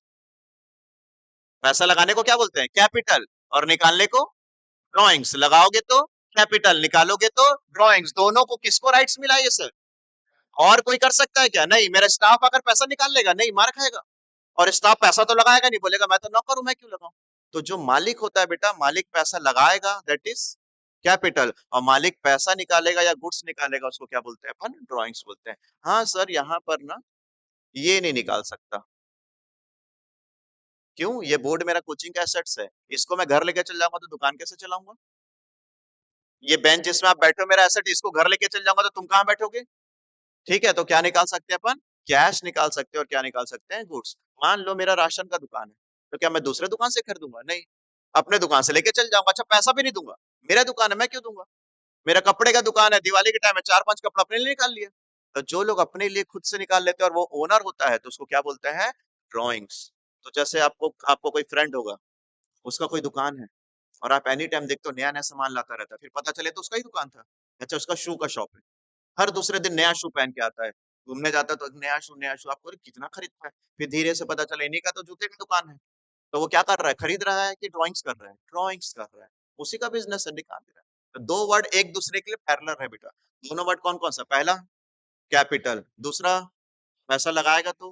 पैसा लगाने को क्या बोलते हैं? कैपिटल। और निकालने को ड्रॉइंग्स। लगाओगे तो कैपिटल, निकालोगे तो ड्रॉइंग्स। दोनों को किसको राइट्स मिला ये सर? और कोई कर सकता है क्या? नहीं। मेरा स्टाफ अगर पैसा निकाल लेगा, नहीं, मार खाएगा। और स्टाफ पैसा तो लगाएगा नहीं, बोलेगा मैं तो नौकर हूं, मैं क्यों लगाऊं? तो जो मालिक होता है बेटा, मालिक पैसा लगाएगा, दैट इज कैपिटल, और मालिक पैसा निकालेगा या गुड्स निकालेगा, उसको क्या बोलते हैं अपन? ड्रॉइंग्स बोलते हैं। हाँ सर, यहाँ पर ना ये नहीं निकाल सकता। क्यों? ये बोर्ड मेरा कोचिंग का एसेट्स है, इसको मैं घर लेके चल जाऊंगा तो दुकान कैसे चलाऊंगा? ये बेंच जिसमें आप बैठो मेरा एसेट, इसको घर लेके चल जाऊंगा तो तुम कहाँ बैठोगे? ठीक है, तो क्या निकाल सकते हैं अपन? कैश निकाल सकते हैं, और क्या निकाल सकते हैं? गुड्स। मान लो मेरा राशन का दुकान है, तो क्या मैं दूसरे दुकान से खरीदूंगा? नहीं, अपने दुकान से लेके चल जाऊंगा। अच्छा, पैसा भी नहीं दूंगा, मेरा दुकान है, मैं क्यों दूंगा? मेरा कपड़े का दुकान है, दिवाली के टाइम में चार पांच कपड़ा अपने लिए निकाल लिया। तो जो लोग अपने लिए खुद से निकाल लेते हैं और वो ओनर होता है, तो उसको क्या बोलते हैं? ड्रॉइंग्स। तो जैसे आपको आपको कोई फ्रेंड होगा, उसका कोई दुकान है, और आप एनी टाइम देखते हो नया नया सामान लाता रहता है, फिर पता चले तो उसका ही दुकान था। अच्छा, उसका शू का शॉप है, हर दूसरे दिन नया शू पहन के आता है, घूमने जाता है तो नया शू नया शू, आपको अरे कितना खरीदता है, फिर धीरे से पता चला इन्हीं का तो जूते की दुकान है। तो वो क्या कर रहा है, खरीद रहा है कि ड्राइंग्स कर रहा है? ड्राइंग्स कर रहा है, उसी का बिजनेस है, निकाल दे रहा है। तो दो वर्ड एक दूसरे के लिए पैरेलल है बेटा। दोनों वर्ड कौन कौन सा? पहला कैपिटल, दूसरा पैसा लगाएगा तो,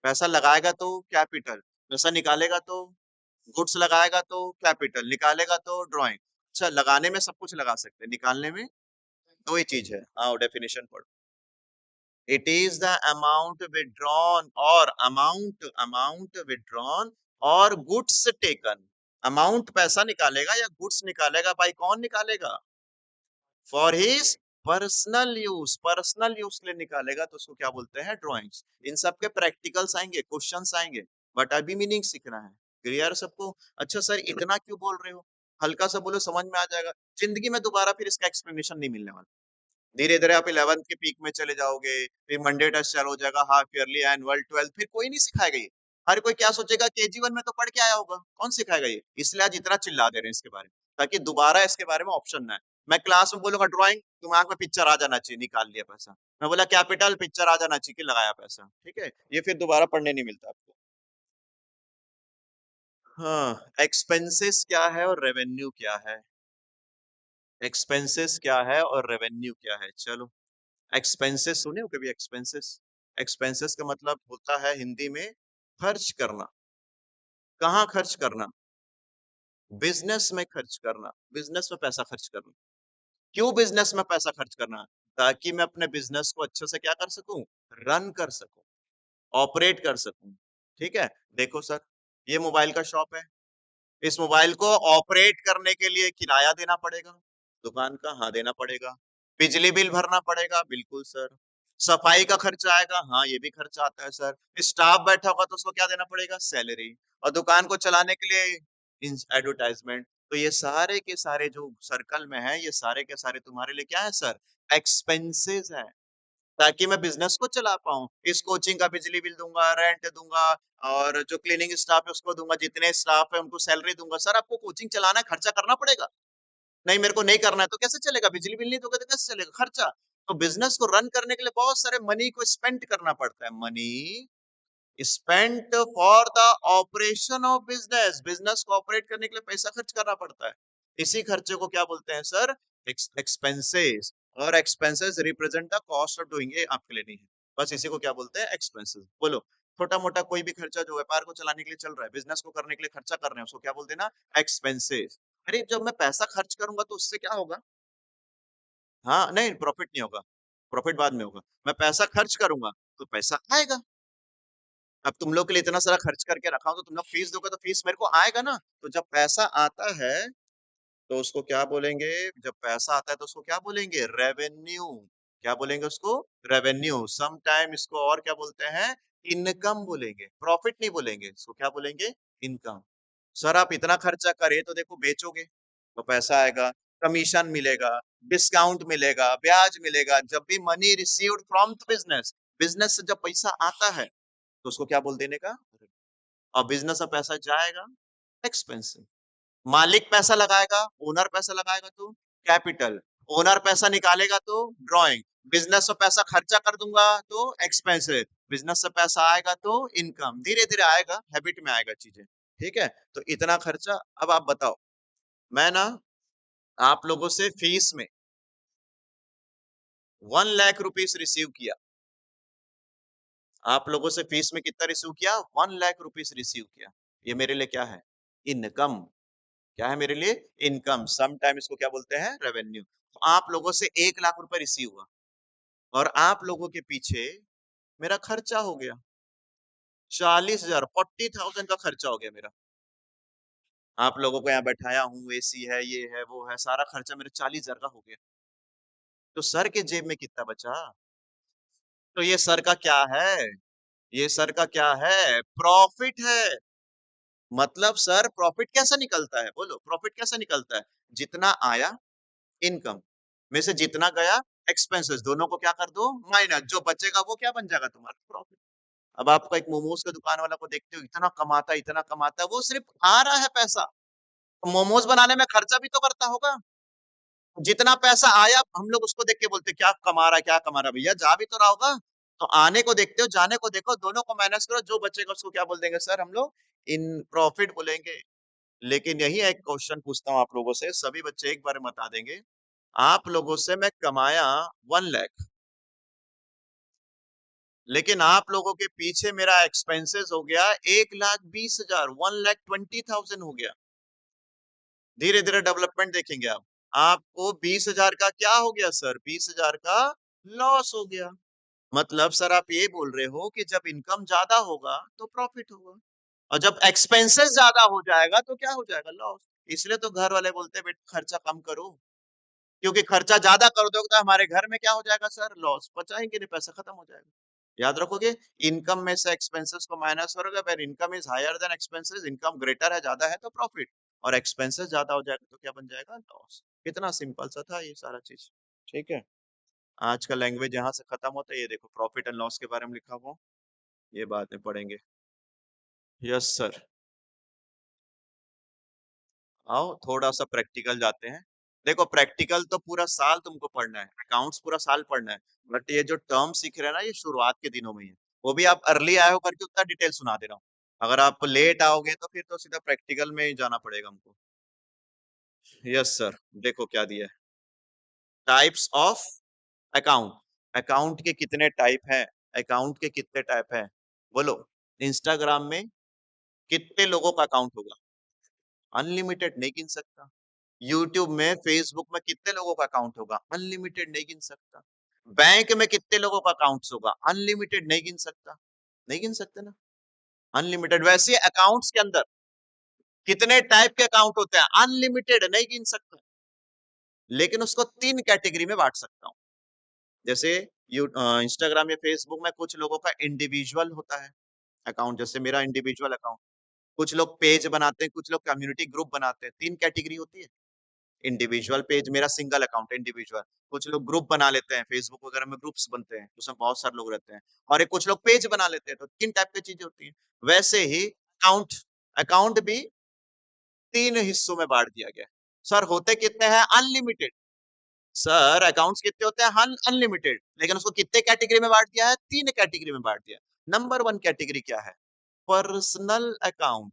पैसा लगाएगा तो कैपिटल, पैसा निकालेगा तो गुड्स, लगाएगा तो कैपिटल, निकालेगा तो ड्राइंग। अच्छा, लगाने में सब कुछ लगा सकते हैं, निकालने में दो ही चीज है। आओ डेफिनेशन पढ़ो। It is the amount withdrawn or amount withdrawn और goods taken। अमाउंट पैसा निकालेगा या गुड्स निकालेगा, भाई कौन निकालेगा? फॉर हिज पर्सनल यूज के लिए निकालेगा, तो उसको क्या बोलते हैं? ड्राइंग्स। इन सब के प्रैक्टिकल्स आएंगे, क्वेश्चंस आएंगे, बट अभी मीनिंग सीखना है। क्लियर सबको? अच्छा सर, इतना क्यों बोल रहे हो? हल्का सा बोलो, समझ में आ जाएगा। जिंदगी में दोबारा फिर इसका एक्सप्लेनेशन नहीं मिलने वाला। धीरे धीरे आप 11th के पीक में चले जाओगे, फिर मंडे टेस्ट चालू हो जाएगा, हाफ ईयरली, एनुअल, 12th, फिर कोई नहीं सिखाएगा ये। हर कोई क्या सोचेगा, केजी 1 में तो पढ़ के आया होगा, कौन सिखाएगा ये? इसलिए आज इतना चिल्ला दे रहे हैं इसके बारे में, ताकि दोबारा इसके बारे में ऑप्शन ना है। मैं क्लास में बोलूंगा ड्राइंग, दिमाग में पिक्चर आ जाना चाहिए, निकाल लिया पैसा। मैं बोला कैपिटल, पिक्चर आ जाना चाहिए कि लगाया पैसा। ठीक है, ये फिर दोबारा पढ़ने नहीं मिलता आपको। हाँ, एक्सपेंसेस क्या है और रेवेन्यू क्या है? एक्सपेंसेस क्या है और रेवेन्यू क्या है? चलो, एक्सपेंसेस सुने हो कभी? एक्सपेंसेस, एक्सपेंसेस का मतलब होता है हिंदी में खर्च करना। कहाँ खर्च करना? बिजनेस में खर्च करना, बिजनेस में पैसा खर्च करना। क्यों बिजनेस में पैसा खर्च करना? ताकि मैं अपने बिजनेस को अच्छे से क्या कर सकूं? रन कर सकूं, ऑपरेट कर सकूं। ठीक है, देखो सर, ये मोबाइल का शॉप है, इस मोबाइल को ऑपरेट करने के लिए किराया देना पड़ेगा दुकान का, हाँ देना पड़ेगा। बिजली बिल भरना पड़ेगा, बिल्कुल सर। सफाई का खर्चा आएगा, हाँ ये भी खर्चा आता है सर। स्टाफ बैठा होगा तो उसको क्या देना पड़ेगा? सैलरी। और दुकान को चलाने के लिए एडवर्टाइजमेंट। तो ये सारे के सारे जो सर्कल में है, ये सारे के सारे तुम्हारे लिए क्या है सर? एक्सपेंसेस है, ताकि मैं बिजनेस को चला पाऊं। इस कोचिंग का बिजली बिल दूंगा, रेंट दूंगा, और जो क्लीनिंग स्टाफ है उसको दूंगा, जितने स्टाफ है उनको सैलरी दूंगा। सर आपको कोचिंग चलाना है, खर्चा करना पड़ेगा। नहीं, मेरे को नहीं करना है तो कैसे चलेगा? बिजली बिल नहीं दोगे तो कैसे चलेगा? खर्चा। तो बिजनेस को रन करने के लिए बहुत सारे मनी को स्पेंड करना पड़ता है। Money spent for the operation of business, business को ऑपरेट करने के लिए पैसा खर्च करना पड़ता है, इसी खर्चे को क्या बोलते हैं सर? एक्सपेंसेस। और expenses represent the cost of doing, ये आपके लिए नहीं है, बस इसी को क्या बोलते हैं? एक्सपेंसेस। बोलो, छोटा मोटा कोई भी खर्चा जो व्यापार को चलाने के लिए चल रहा है, बिजनेस को करने के लिए खर्चा कर रहे हैं, उसको क्या बोलते हैं ना? एक्सपेंसेस। अरे जब मैं पैसा खर्च करूंगा तो उससे क्या होगा? हाँ, नहीं प्रॉफिट नहीं होगा, प्रॉफिट बाद में होगा। मैं पैसा खर्च करूंगा तो पैसा आएगा। अब तुम लोग के लिए इतना सारा खर्च करके रखा हूं तो तुम लोग फीस दोगे तो फीस मेरे को आएगा ना। तो जब पैसा आता है तो उसको क्या बोलेंगे? जब पैसा आता है तो उसको क्या बोलेंगे? रेवेन्यू। क्या बोलेंगे उसको? रेवेन्यू। सम टाइम इसको और क्या बोलते हैं? इनकम बोलेंगे, प्रॉफिट नहीं बोलेंगे, इसको क्या बोलेंगे? इनकम। सर आप इतना खर्चा करे तो देखो बेचोगे तो पैसा आएगा, कमीशन मिलेगा, डिस्काउंट मिलेगा, ब्याज मिलेगा। जब भी money received from the business, business से जब पैसा आता है तो उसको क्या बोल देने का? और बिजनेस में पैसा जाएगा, एक्सपेंसिव। मालिक पैसा लगाएगा, ओनर पैसा लगाएगा तो कैपिटल, ओनर पैसा निकालेगा तो ड्राइंग, बिजनेस में पैसा खर्चा कर दूंगा तो एक्सपेंसिव, बिजनेस से पैसा आएगा तो इनकम। धीरे धीरे आएगा, हैबिट में आएगा चीजें। ठीक है, तो इतना खर्चा। अब आप बताओ, मैं ना आप लोगों से फीस में 1 लाख रुपीस रिसीव किया। आप लोगों से फीस में कितना रिसीव किया? 1 लाख रुपीस रिसीव किया। ये मेरे लिए क्या है? इनकम। क्या है मेरे लिए? इनकम। सम टाइम इसको क्या बोलते हैं? रेवेन्यू। तो आप लोगों से 1 लाख रुपए रिसीव हुआ और आप लोगों के पीछे मेरा खर्चा हो गया 40,000, 40,000 का खर्चा हो गया मेरा। आप लोगों को यहाँ बैठाया हूँ, एसी है, ये है, वो है, सारा खर्चा मेरे 40,000 का हो गया। तो सर के जेब में कितना बचा? तो ये सर का क्या है? ये सर का क्या है? प्रॉफिट है। मतलब सर प्रॉफिट कैसा निकलता है? बोलो, प्रॉफिट कैसा निकलता है? जितना आया इनकम में से जितना गया एक्सपेंसेस, दोनों को क्या कर दो? माइनस। जो बचेगा वो क्या बन जाएगा? तुम्हारा प्रॉफिट। अब आपका एक मोमोज का दुकान वाला को देखते हो, इतना कमाता है, वो सिर्फ आ रहा है पैसा, तो मोमोज बनाने में खर्चा भी तो करता होगा। जितना पैसा आया हम लोग उसको देख के बोलते क्या कमा रहा है भैया, जा भी तो रहा होगा। तो आने को देखते हो, जाने को देखो, दोनों को माइनस करो, जो बचेगा उसको क्या बोल देंगे सर? हम लोग इन प्रॉफिट बोलेंगे। लेकिन यही एक क्वेश्चन पूछता हूँ आप लोगों से, सभी बच्चे एक बार में बता देंगे। आप लोगों से मैं कमाया 1 लाख, लेकिन आप लोगों के पीछे मेरा एक्सपेंसेस हो गया 1,20,000, 1,20,000 हो गया। धीरे धीरे डेवलपमेंट देखेंगे आप। आपको 20,000 का क्या हो गया सर? 20,000 का लॉस हो गया। मतलब सर आप ये बोल रहे हो कि जब इनकम ज्यादा होगा तो प्रॉफिट होगा, और जब एक्सपेंसेस ज्यादा हो जाएगा तो क्या हो जाएगा? लॉस। इसलिए तो घर वाले बोलते हैं बेटा खर्चा कम करो, क्योंकि खर्चा ज्यादा कर दोगे तो हमारे घर में क्या हो जाएगा सर? लॉस। बचाएंगे नहीं, पैसा खत्म हो जाएगा। याद रखोगे, इनकम में से एक्सपेंसेस को माइनस करोगे, अगर income is higher than expenses, income greater है, ज्यादा है, तो प्रॉफिट, और एक्सपेंसेस ज्यादा हो जाएगा तो क्या बन जाएगा? लॉस। कितना सिंपल सा था ये सारा चीज। ठीक है, आज का लैंग्वेज यहाँ से खत्म होता है। ये देखो प्रॉफिट एंड लॉस के बारे में लिखा हुआ, ये बात में पढ़ेंगे। Yes sir. आओ थोड़ा सा प्रैक्टिकल जाते हैं। देखो प्रैक्टिकल तो पूरा साल तुमको पढ़ना है, अकाउंट्स पूरा साल पढ़ना है, बट ये जो टर्म सीख रहे हैं ना, ये शुरुआत के दिनों में ही है। वो भी आप अर्ली आए हो करके उतना डिटेल सुना दे रहा हूँ। अगर आप लेट आओगे तो फिर तो सीधा प्रैक्टिकल में ही जाना पड़ेगा हमको। Yes sir. देखो क्या दिया है, टाइप्स ऑफ अकाउंट। अकाउंट के कितने टाइप हैं? अकाउंट के कितने टाइप हैं? बोलो। इंस्टाग्राम में कितने लोगों का अकाउंट होगा? अनलिमिटेड, नहीं गिन सकता। यूट्यूब में, फेसबुक में कितने लोगों का अकाउंट होगा? अनलिमिटेड, नहीं गिन सकता। बैंक में कितने लोगों का अकाउंट होगा? अनलिमिटेड, नहीं गिन सकता। नहीं गिन सकते ना, अनलिमिटेड। वैसे अकाउंट्स के अंदर कितने टाइप के अकाउंट होते हैं? अनलिमिटेड, नहीं गिन सकता। लेकिन उसको 3 कैटेगरी में बांट सकता हूँ। जैसे इंस्टाग्राम या फेसबुक में कुछ लोगों का इंडिविजुअल होता है अकाउंट, जैसे मेरा इंडिविजुअल अकाउंट। कुछ लोग पेज बनाते हैं, कुछ लोग कम्युनिटी ग्रुप बनाते हैं, 3 कैटेगरी होती है। इंडिविजुअल पेज मेरा सिंगल अकाउंट है, इंडिविजुअल। कुछ लोग ग्रुप बना लेते हैं, फेसबुक वगैरह में ग्रुप्स बनते हैं, उसमें बहुत सारे लोग रहते हैं। और एक कुछ लोग पेज बना लेते हैं, तो 3 टाइप की चीजें होती हैं। वैसे ही अकाउंट, अकाउंट भी 3 हिस्सों में बांट दिया गया है। सर होते कितने हैं? अनलिमिटेड। सर अकाउंट्स कितने होते हैं? अनलिमिटेड, लेकिन उसको कितने कैटेगरी में बांट दिया है? 3 कैटेगरी में बांट दिया। नंबर वन कैटेगरी क्या है? Personal account.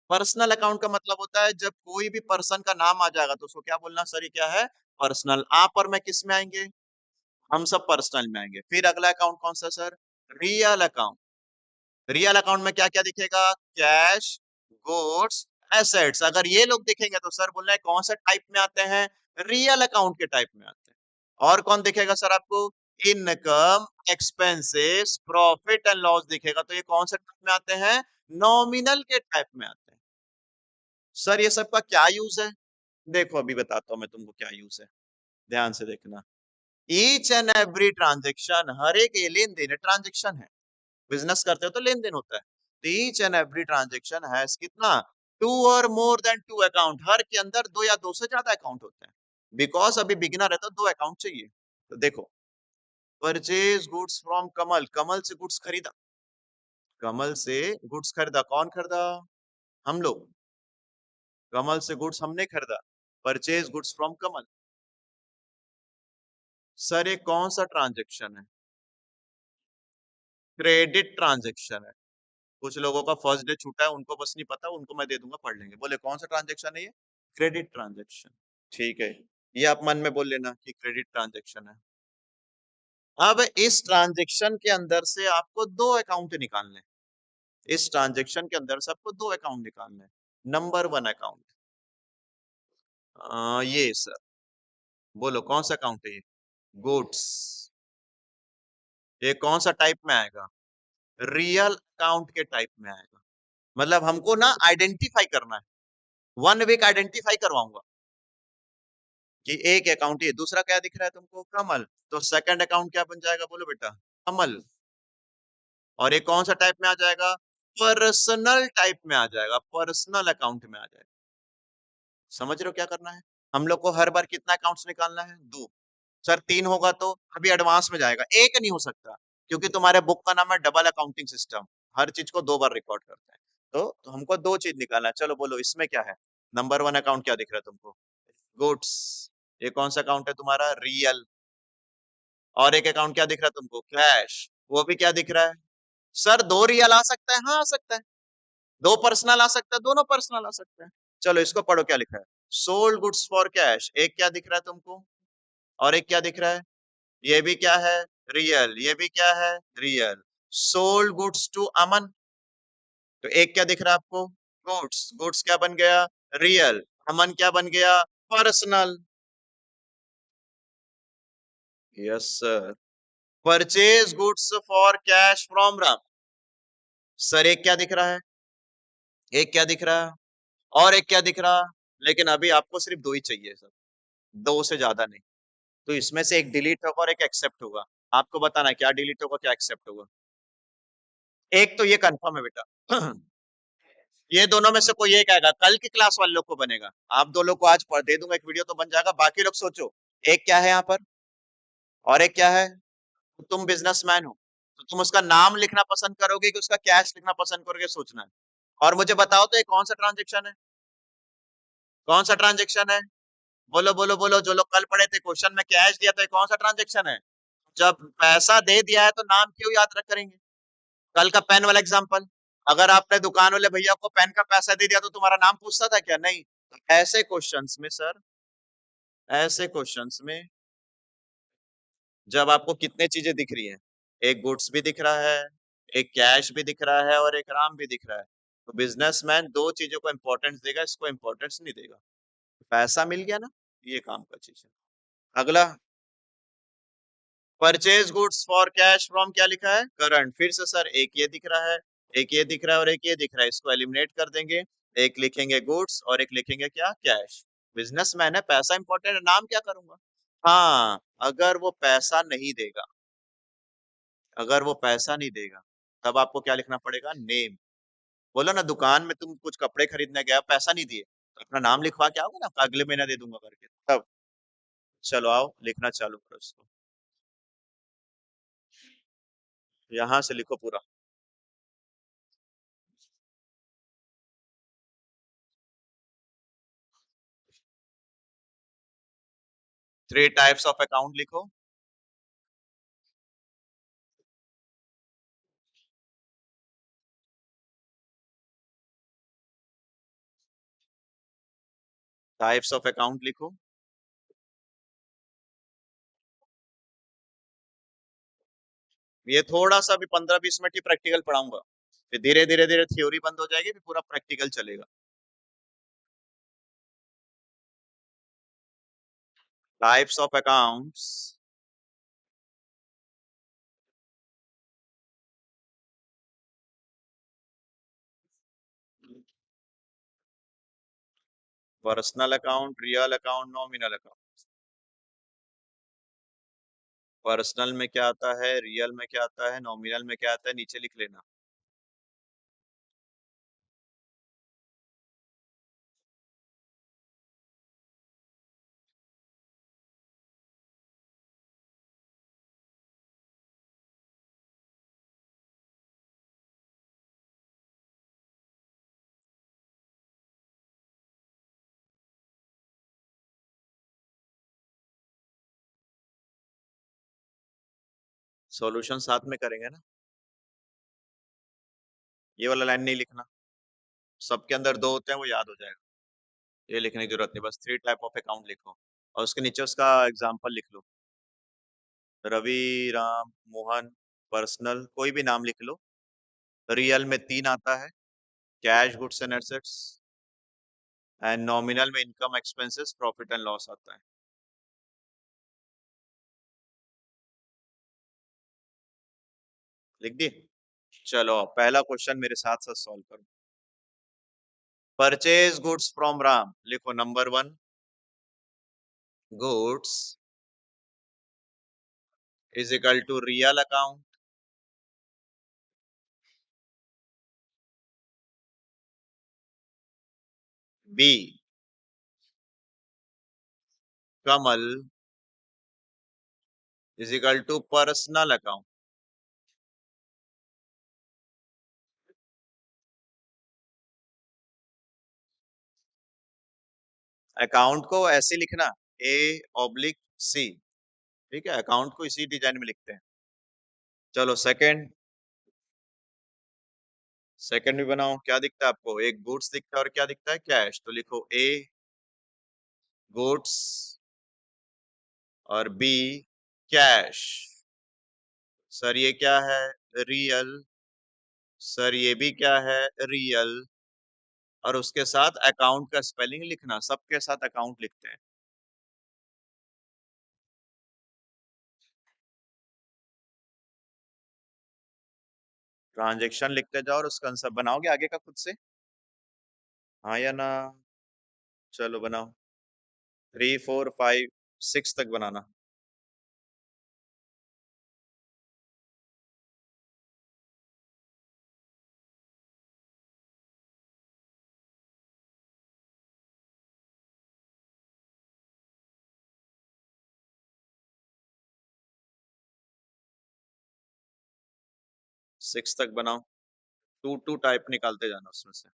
पर्सनल अकाउंट का मतलब होता है जब कोई भी पर्सन का नाम आ जाएगा तो उसको क्या बोलना, सर ये क्या है? पर्सनल। आप और मैं किस में आएंगे? हम सब पर्सनल में आएंगे। फिर अगला अकाउंट कौन सा sir? Real account. Real account में क्या क्या दिखेगा? Cash, goods, assets. अगर ये लोग दिखेंगे तो सर बोल रहे हैं कौन सा टाइप में आते हैं? रियल अकाउंट के टाइप में आते हैं। और कौन दिखेगा सर आपको? Income, expenses, profit and loss दिखेगा। तो ये कौन सा टाइप में आते हैं? नॉमिनल के टाइप में आते हैं। सर ये सबका क्या यूज है? देखो अभी बताता हूं मैं तुमको क्या यूज है, ध्यान से देखना। ईच एंड एवरी ट्रांजेक्शन, हर एक ये लेन देन ट्रांजेक्शन है। बिजनेस करते हो तो लेन देन होता है। Each and every transaction has कितना? टू और मोर देन टू अकाउंट। हर के अंदर दो या दो से ज्यादा अकाउंट होते हैं। बिकॉज अभी बिगिनर है तो दो अकाउंट चाहिए। तो देखो, परचेज गुड्स फ्रॉम कमल, कमल से गुड्स खरीदा। कमल से गुड्स खरीदा, कौन खरीदा? हम लोग। कमल से गुड्स हमने खरीदा। Purchase goods from Kamal. Sir ये कौन सा ट्रांजेक्शन है? क्रेडिट ट्रांजेक्शन है। कुछ लोगों का फर्स्ट डे छूटा है, उनको बस नहीं पता, उनको मैं दे दूंगा, पढ़ लेंगे। बोले कौन सा ट्रांजेक्शन है ये? Credit transaction. ठीक है, ये आप मन में बोल लेना कि क्रेडिट ट्रांजेक्शन है। अब इस ट्रांजेक्शन के अंदर से आपको दो अकाउंट निकालने हैं। इस ट्रांजेक्शन के अंदर से आपको दो अकाउंट निकालने हैं। नंबर वन अकाउंट, ये सर, बोलो कौन सा अकाउंट है ये? गुड्स। ये कौन सा टाइप में आएगा? रियल अकाउंट के टाइप में आएगा। मतलब हमको ना आइडेंटिफाई करना है। वन वीक आइडेंटिफाई करवाऊंगा कि एक अकाउंट, ये दूसरा क्या दिख रहा है तुमको? कमल। तो सेकंड अकाउंट क्या बन जाएगा, बोलो बेटा? कमल। और ये कौन सा टाइप में आ जाएगा? पर्सनल टाइप में आ जाएगा, पर्सनल अकाउंट में आ जाएगा। समझ रहे हो क्या करना है? हम लोग को हर बार कितना अकाउंट्स निकालना है? दो। सर तीन होगा तो अभी एडवांस में जाएगा, एक नहीं हो सकता, क्योंकि तुम्हारे बुक का नाम है डबल अकाउंटिंग सिस्टम। हर चीज को दो बार रिकॉर्ड करते हैं। तो हमको दो चीज निकालना है। चलो बोलो इसमें क्या है? नंबर वन अकाउंट क्या दिख रहा है तुमको? गुड्स। ये कौन सा अकाउंट है तुम्हारा? रियल। और एक अकाउंट क्या दिख रहा है तुमको? कैश। वो भी क्या दिख रहा है? सर दो रियल आ सकता है, हाँ आ सकता है। दो पर्सनल आ सकता है, दोनों पर्सनल आ सकते हैं। चलो इसको पढ़ो क्या लिखा है। सोल्ड गुड्स फॉर कैश, एक क्या दिख रहा है तुमको? और एक क्या दिख रहा है? ये भी क्या है? रियल। ये भी क्या है? रियल। सोल्ड गुड्स टू अमन, तो एक क्या दिख रहा है आपको? गुड्स। गुड्स क्या बन गया? रियल। अमन क्या बन गया? Personal. Yes sir. Purchase goods for cash from Ram. Sir एक क्या दिख रहा है? एक क्या दिख रहा है? और एक क्या दिख रहा? लेकिन अभी आपको सिर्फ दो ही चाहिए सर, दो से ज्यादा नहीं। तो इसमें से एक डिलीट होगा और एक एक्सेप्ट होगा। आपको बताना है क्या डिलीट होगा क्या एक्सेप्ट होगा। एक तो ये कंफर्म है बेटा। ये दोनों में से कोई एक आएगा, कल की क्लास वाले लोग को बनेगा। आप दो लोग को आज पढ़ दे दूंगा, एक वीडियो तो बन जाएगा। बाकी लोग सोचो, एक क्या है यहाँ पर और एक क्या है? तो तुम बिजनेसमैन हो तो तुम उसका नाम लिखना पसंद करोगे कि उसका कैश लिखना पसंद करोगे, सोचना है। और मुझे बताओ तो ये कौन सा ट्रांजेक्शन है? कौन सा ट्रांजेक्शन है? बोलो बोलो बोलो, जो लोग कल पढ़े थे क्वेश्चन में कैश दिया तो ये कौन सा ट्रांजेक्शन है? जब पैसा दे दिया है तो नाम क्यों याद रख करेंगे? कल का पेन वाला एग्जांपल, अगर आपने दुकान वाले भैया को पेन का पैसा दे दिया तो तुम्हारा नाम पूछता था क्या? नहीं। तो ऐसे क्वेश्चंस में सर, ऐसे क्वेश्चंस में जब आपको कितने चीजें दिख रही हैं, एक गुड्स भी दिख रहा है, एक कैश भी दिख रहा है और एक राम भी दिख रहा है, तो बिजनेसमैन दो चीजों को इंपॉर्टेंस देगा, इसको इंपॉर्टेंस नहीं देगा। पैसा मिल गया ना, ये काम का चीज है। अगला, purchase goods for cash from क्या लिखा है? करंट। फिर से सर एक ये दिख रहा है, एक ये दिख रहा है और एक ये दिख रहा है, इसको एलिमिनेट कर देंगे। एक लिखेंगे गुड्स और एक लिखेंगे क्या? कैश। बिजनेसमैन है, पैसा इंपॉर्टेंट है, नाम क्या करूंगा? हाँ, अगर वो पैसा नहीं देगा, अगर वो पैसा नहीं देगा तब आपको क्या लिखना पड़ेगा? नेम। बोलो ना, दुकान में तुम कुछ कपड़े खरीदने गया, पैसा नहीं दिए तो अपना नाम लिखवा के आओगे ना, अगले महीना दे दूंगा करके तब। चलो आओ लिखना चालू करो इसको। यहां से लिखो पूरा। थ्री टाइप्स ऑफ अकाउंट लिखो। टाइप्स ऑफ अकाउंट लिखो। ये थोड़ा सा भी 15-20 मिनट ही प्रैक्टिकल पढ़ाऊंगा, फिर धीरे धीरे धीरे थ्योरी बंद हो जाएगी, फिर पूरा प्रैक्टिकल चलेगा। Types of accounts. Personal account, real account, nominal account. Personal में क्या आता है, रियल में क्या आता है, नॉमिनल में क्या आता है, नीचे लिख लेना। सॉल्यूशन साथ में करेंगे ना। ये वाला लाइन नहीं लिखना, सबके अंदर दो होते हैं, वो याद हो जाएगा। ये लिखने की जरूरत नहीं, बस 3 टाइप ऑफ अकाउंट लिखो और उसके नीचे उसका एग्जांपल लिख लो। रवि, राम, मोहन। पर्सनल कोई भी नाम लिख लो। रियल में 3 आता है, cash, goods and assets. And nominal में income, expenses, profit and loss आता है। लिख दी। चलो पहला क्वेश्चन मेरे साथ साथ सॉल्व करो। परचेज गुड्स फ्रॉम राम, लिखो number 1। Goods is equal to real account. B, Kamal is equal to personal account. Account को ऐसे लिखना, A/C। ठीक है, अकाउंट को इसी डिजाइन में लिखते हैं। चलो सेकंड। सेकंड भी बनाओ, क्या दिखता है आपको, एक गुड्स दिखता है और क्या दिखता है, कैश। तो लिखो A गुड्स और B कैश। सर ये क्या है, रियल। सर ये भी क्या है, रियल। और उसके साथ अकाउंट का स्पेलिंग लिखना, सबके साथ अकाउंट लिखते हैं। ट्रांजेक्शन लिखते जाओ और उसका आंसर बनाओगे आगे का खुद से, हाँ या ना। चलो बनाओ, 3, 4, 5, 6 तक बनाना। 6 तक बनाओ, 2 2 टाइप निकालते जाना उसमें से।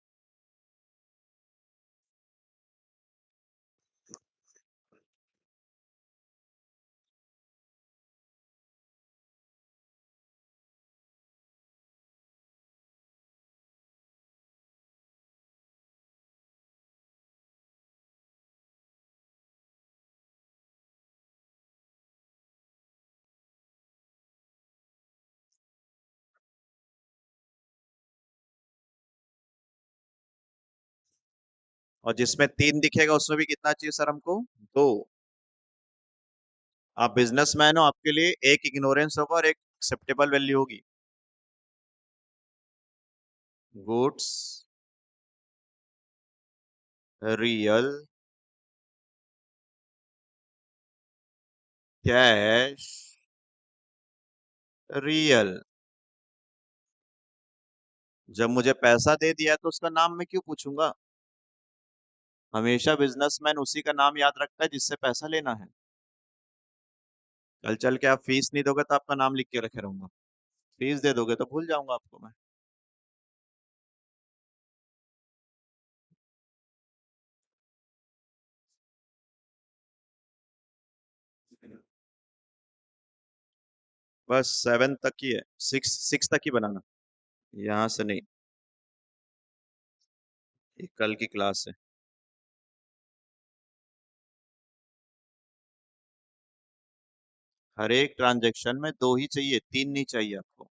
और जिसमें 3 दिखेगा उसमें भी कितना चाहिए सर हमको, 2। आप बिजनेसमैन हो, आपके लिए एक इग्नोरेंस होगा और एक एक्सेप्टेबल वैल्यू होगी। Goods real cash real. जब मुझे पैसा दे दिया तो उसका नाम मैं क्यों पूछूंगा। हमेशा बिजनेसमैन उसी का नाम याद रखता है जिससे पैसा लेना है। कल चल के आप फीस नहीं दोगे तो आपका नाम लिख के रखे रहूंगा, फीस दे दोगे तो भूल जाऊंगा आपको मैं। बस 7 तक ही है, 6 तक ही बनाना, यहाँ से नहीं। ये कल की क्लास है। हर एक ट्रांजेक्शन में 2 ही चाहिए, 3 नहीं चाहिए आपको।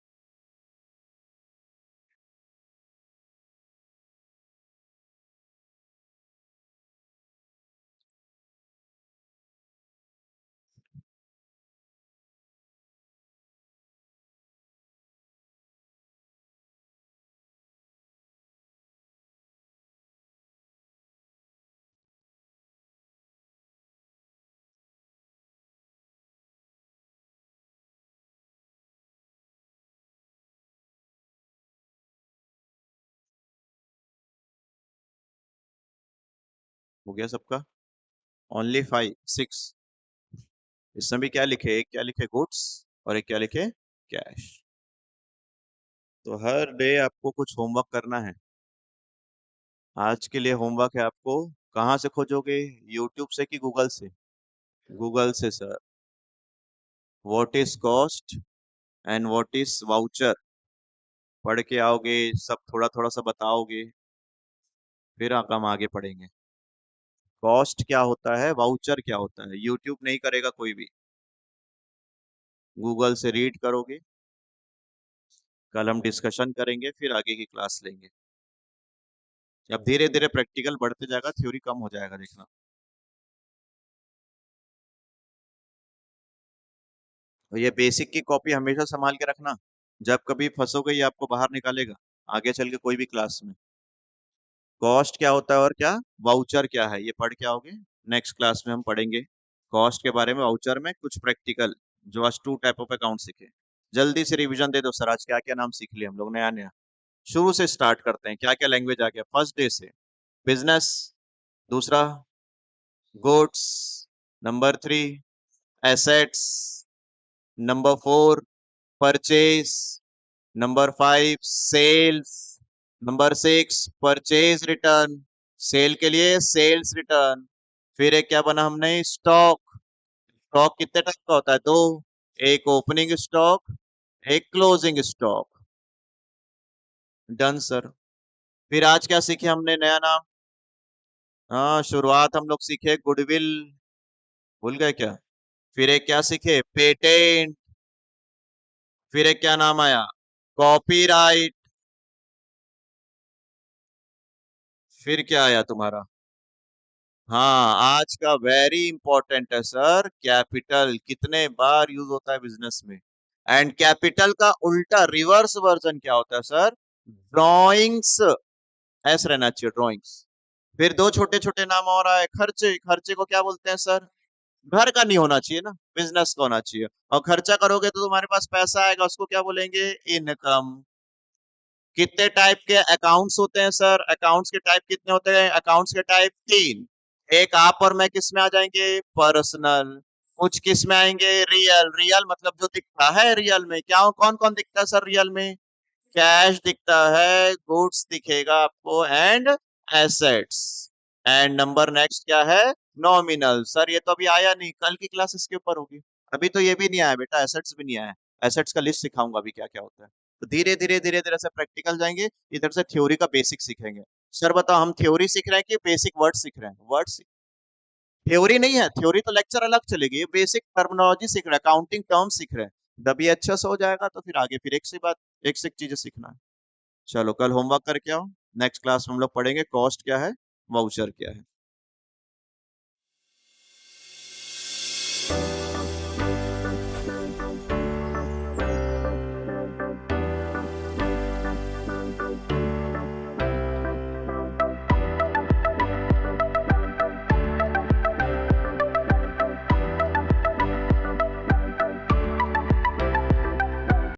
हो गया सबका? ओनली 5 6? इसमें भी क्या लिखे, एक क्या लिखे गुड्स और एक क्या लिखे कैश। तो हर डे आपको कुछ होमवर्क करना है। आज के लिए होमवर्क है आपको, कहाँ से खोजोगे, यूट्यूब से कि गूगल से? गूगल से sir. What is cost and what is voucher पढ़ के आओगे, सब थोड़ा थोड़ा सा बताओगे, फिर हम आगे पढ़ेंगे। कॉस्ट क्या होता है, वाउचर क्या होता है, यूट्यूब नहीं करेगा कोई भी, गूगल से रीड करोगे। कल हम डिस्कशन करेंगे, फिर आगे की क्लास लेंगे। अब धीरे धीरे प्रैक्टिकल बढ़ते जाएगा, थ्योरी कम हो जाएगा, देखना। और ये बेसिक की कॉपी हमेशा संभाल के रखना, जब कभी फंसोगे ये आपको बाहर निकालेगा आगे चल के कोई भी क्लास में। कॉस्ट क्या होता है और क्या वाउचर क्या है, ये पढ़ के आओगे। नेक्स्ट क्लास में हम पढ़ेंगे कॉस्ट के बारे में, वाउचर में कुछ प्रैक्टिकल, जो आज 2 टाइप ऑफ अकाउंट सीखे। जल्दी से रिवीजन दे दो सर, आज क्या क्या नाम सीख लिए हम लोग नया नया। शुरू से स्टार्ट करते हैं, क्या क्या लैंग्वेज आ गया फर्स्ट डे से। बिजनेस, दूसरा goods, number 3 assets, number 4 purchase, number 5 sales, number 6 purchase return, sale के लिए सेल्स रिटर्न। फिर एक क्या बना हमने, स्टॉक। स्टॉक कितने टाइप का होता है, 2, एक ओपनिंग स्टॉक, एक क्लोजिंग स्टॉक। Done sir. फिर आज क्या सीखे हमने नया नाम? हाँ, शुरुआत हम लोग सीखे गुडविल, भूल गए क्या? फिर एक क्या सीखे, पेटेंट। फिर एक क्या नाम आया, कॉपीराइट। फिर क्या आया तुम्हारा? हाँ, आज का वेरी इंपॉर्टेंट है सर, कैपिटल कितने बार यूज होता है बिजनेस में। एंड कैपिटल का उल्टा रिवर्स वर्जन क्या होता है सर, ड्रॉइंग्स। ऐसा रहना चाहिए, ड्रॉइंग्स। फिर 2 छोटे छोटे नाम और आए, खर्चे। खर्चे को क्या बोलते हैं सर, घर का नहीं होना चाहिए ना, बिजनेस का होना चाहिए। और खर्चा करोगे तो तुम्हारे पास पैसा आएगा, उसको क्या बोलेंगे, इनकम। कितने टाइप के अकाउंट्स होते हैं सर, अकाउंट्स के टाइप कितने होते हैं, अकाउंट्स के टाइप 3। एक आप और मैं किस में आ जाएंगे, पर्सनल। कुछ किस में आएंगे, रियल। रियल मतलब जो दिखता है रियल में, क्या कौन कौन दिखता है सर रियल में, कैश दिखता है, गुड्स दिखेगा आपको, and assets. And number next क्या है, नॉमिनल। सर ये तो अभी आया नहीं, कल की क्लास इसके ऊपर होगी। अभी तो ये भी नहीं आया बेटा, एसेट्स भी नहीं आया। एसेट्स का लिस्ट सिखाऊंगा अभी क्या क्या होता है। तो धीरे धीरे धीरे धीरे से प्रैक्टिकल जाएंगे, इधर से थ्योरी का बेसिक सीखेंगे। सर बताओ, हम थ्योरी सीख रहे हैं कि बेसिक वर्ड सीख रहे हैं, वर्ड? थ्योरी नहीं है, थ्योरी तो लेक्चर अलग चलेगी, बेसिक टर्मिनोलॉजी सीख रहे हैं, अकाउंटिंग टर्म सीख रहे हैं। जब ये अच्छा से हो जाएगा तो फिर आगे फिर एक से बात, एक से एक चीजें सीखना है। चलो कल होमवर्क करके आओ, नेक्स्ट क्लास में हम लोग पढ़ेंगे कॉस्ट क्या है, वाउचर क्या है।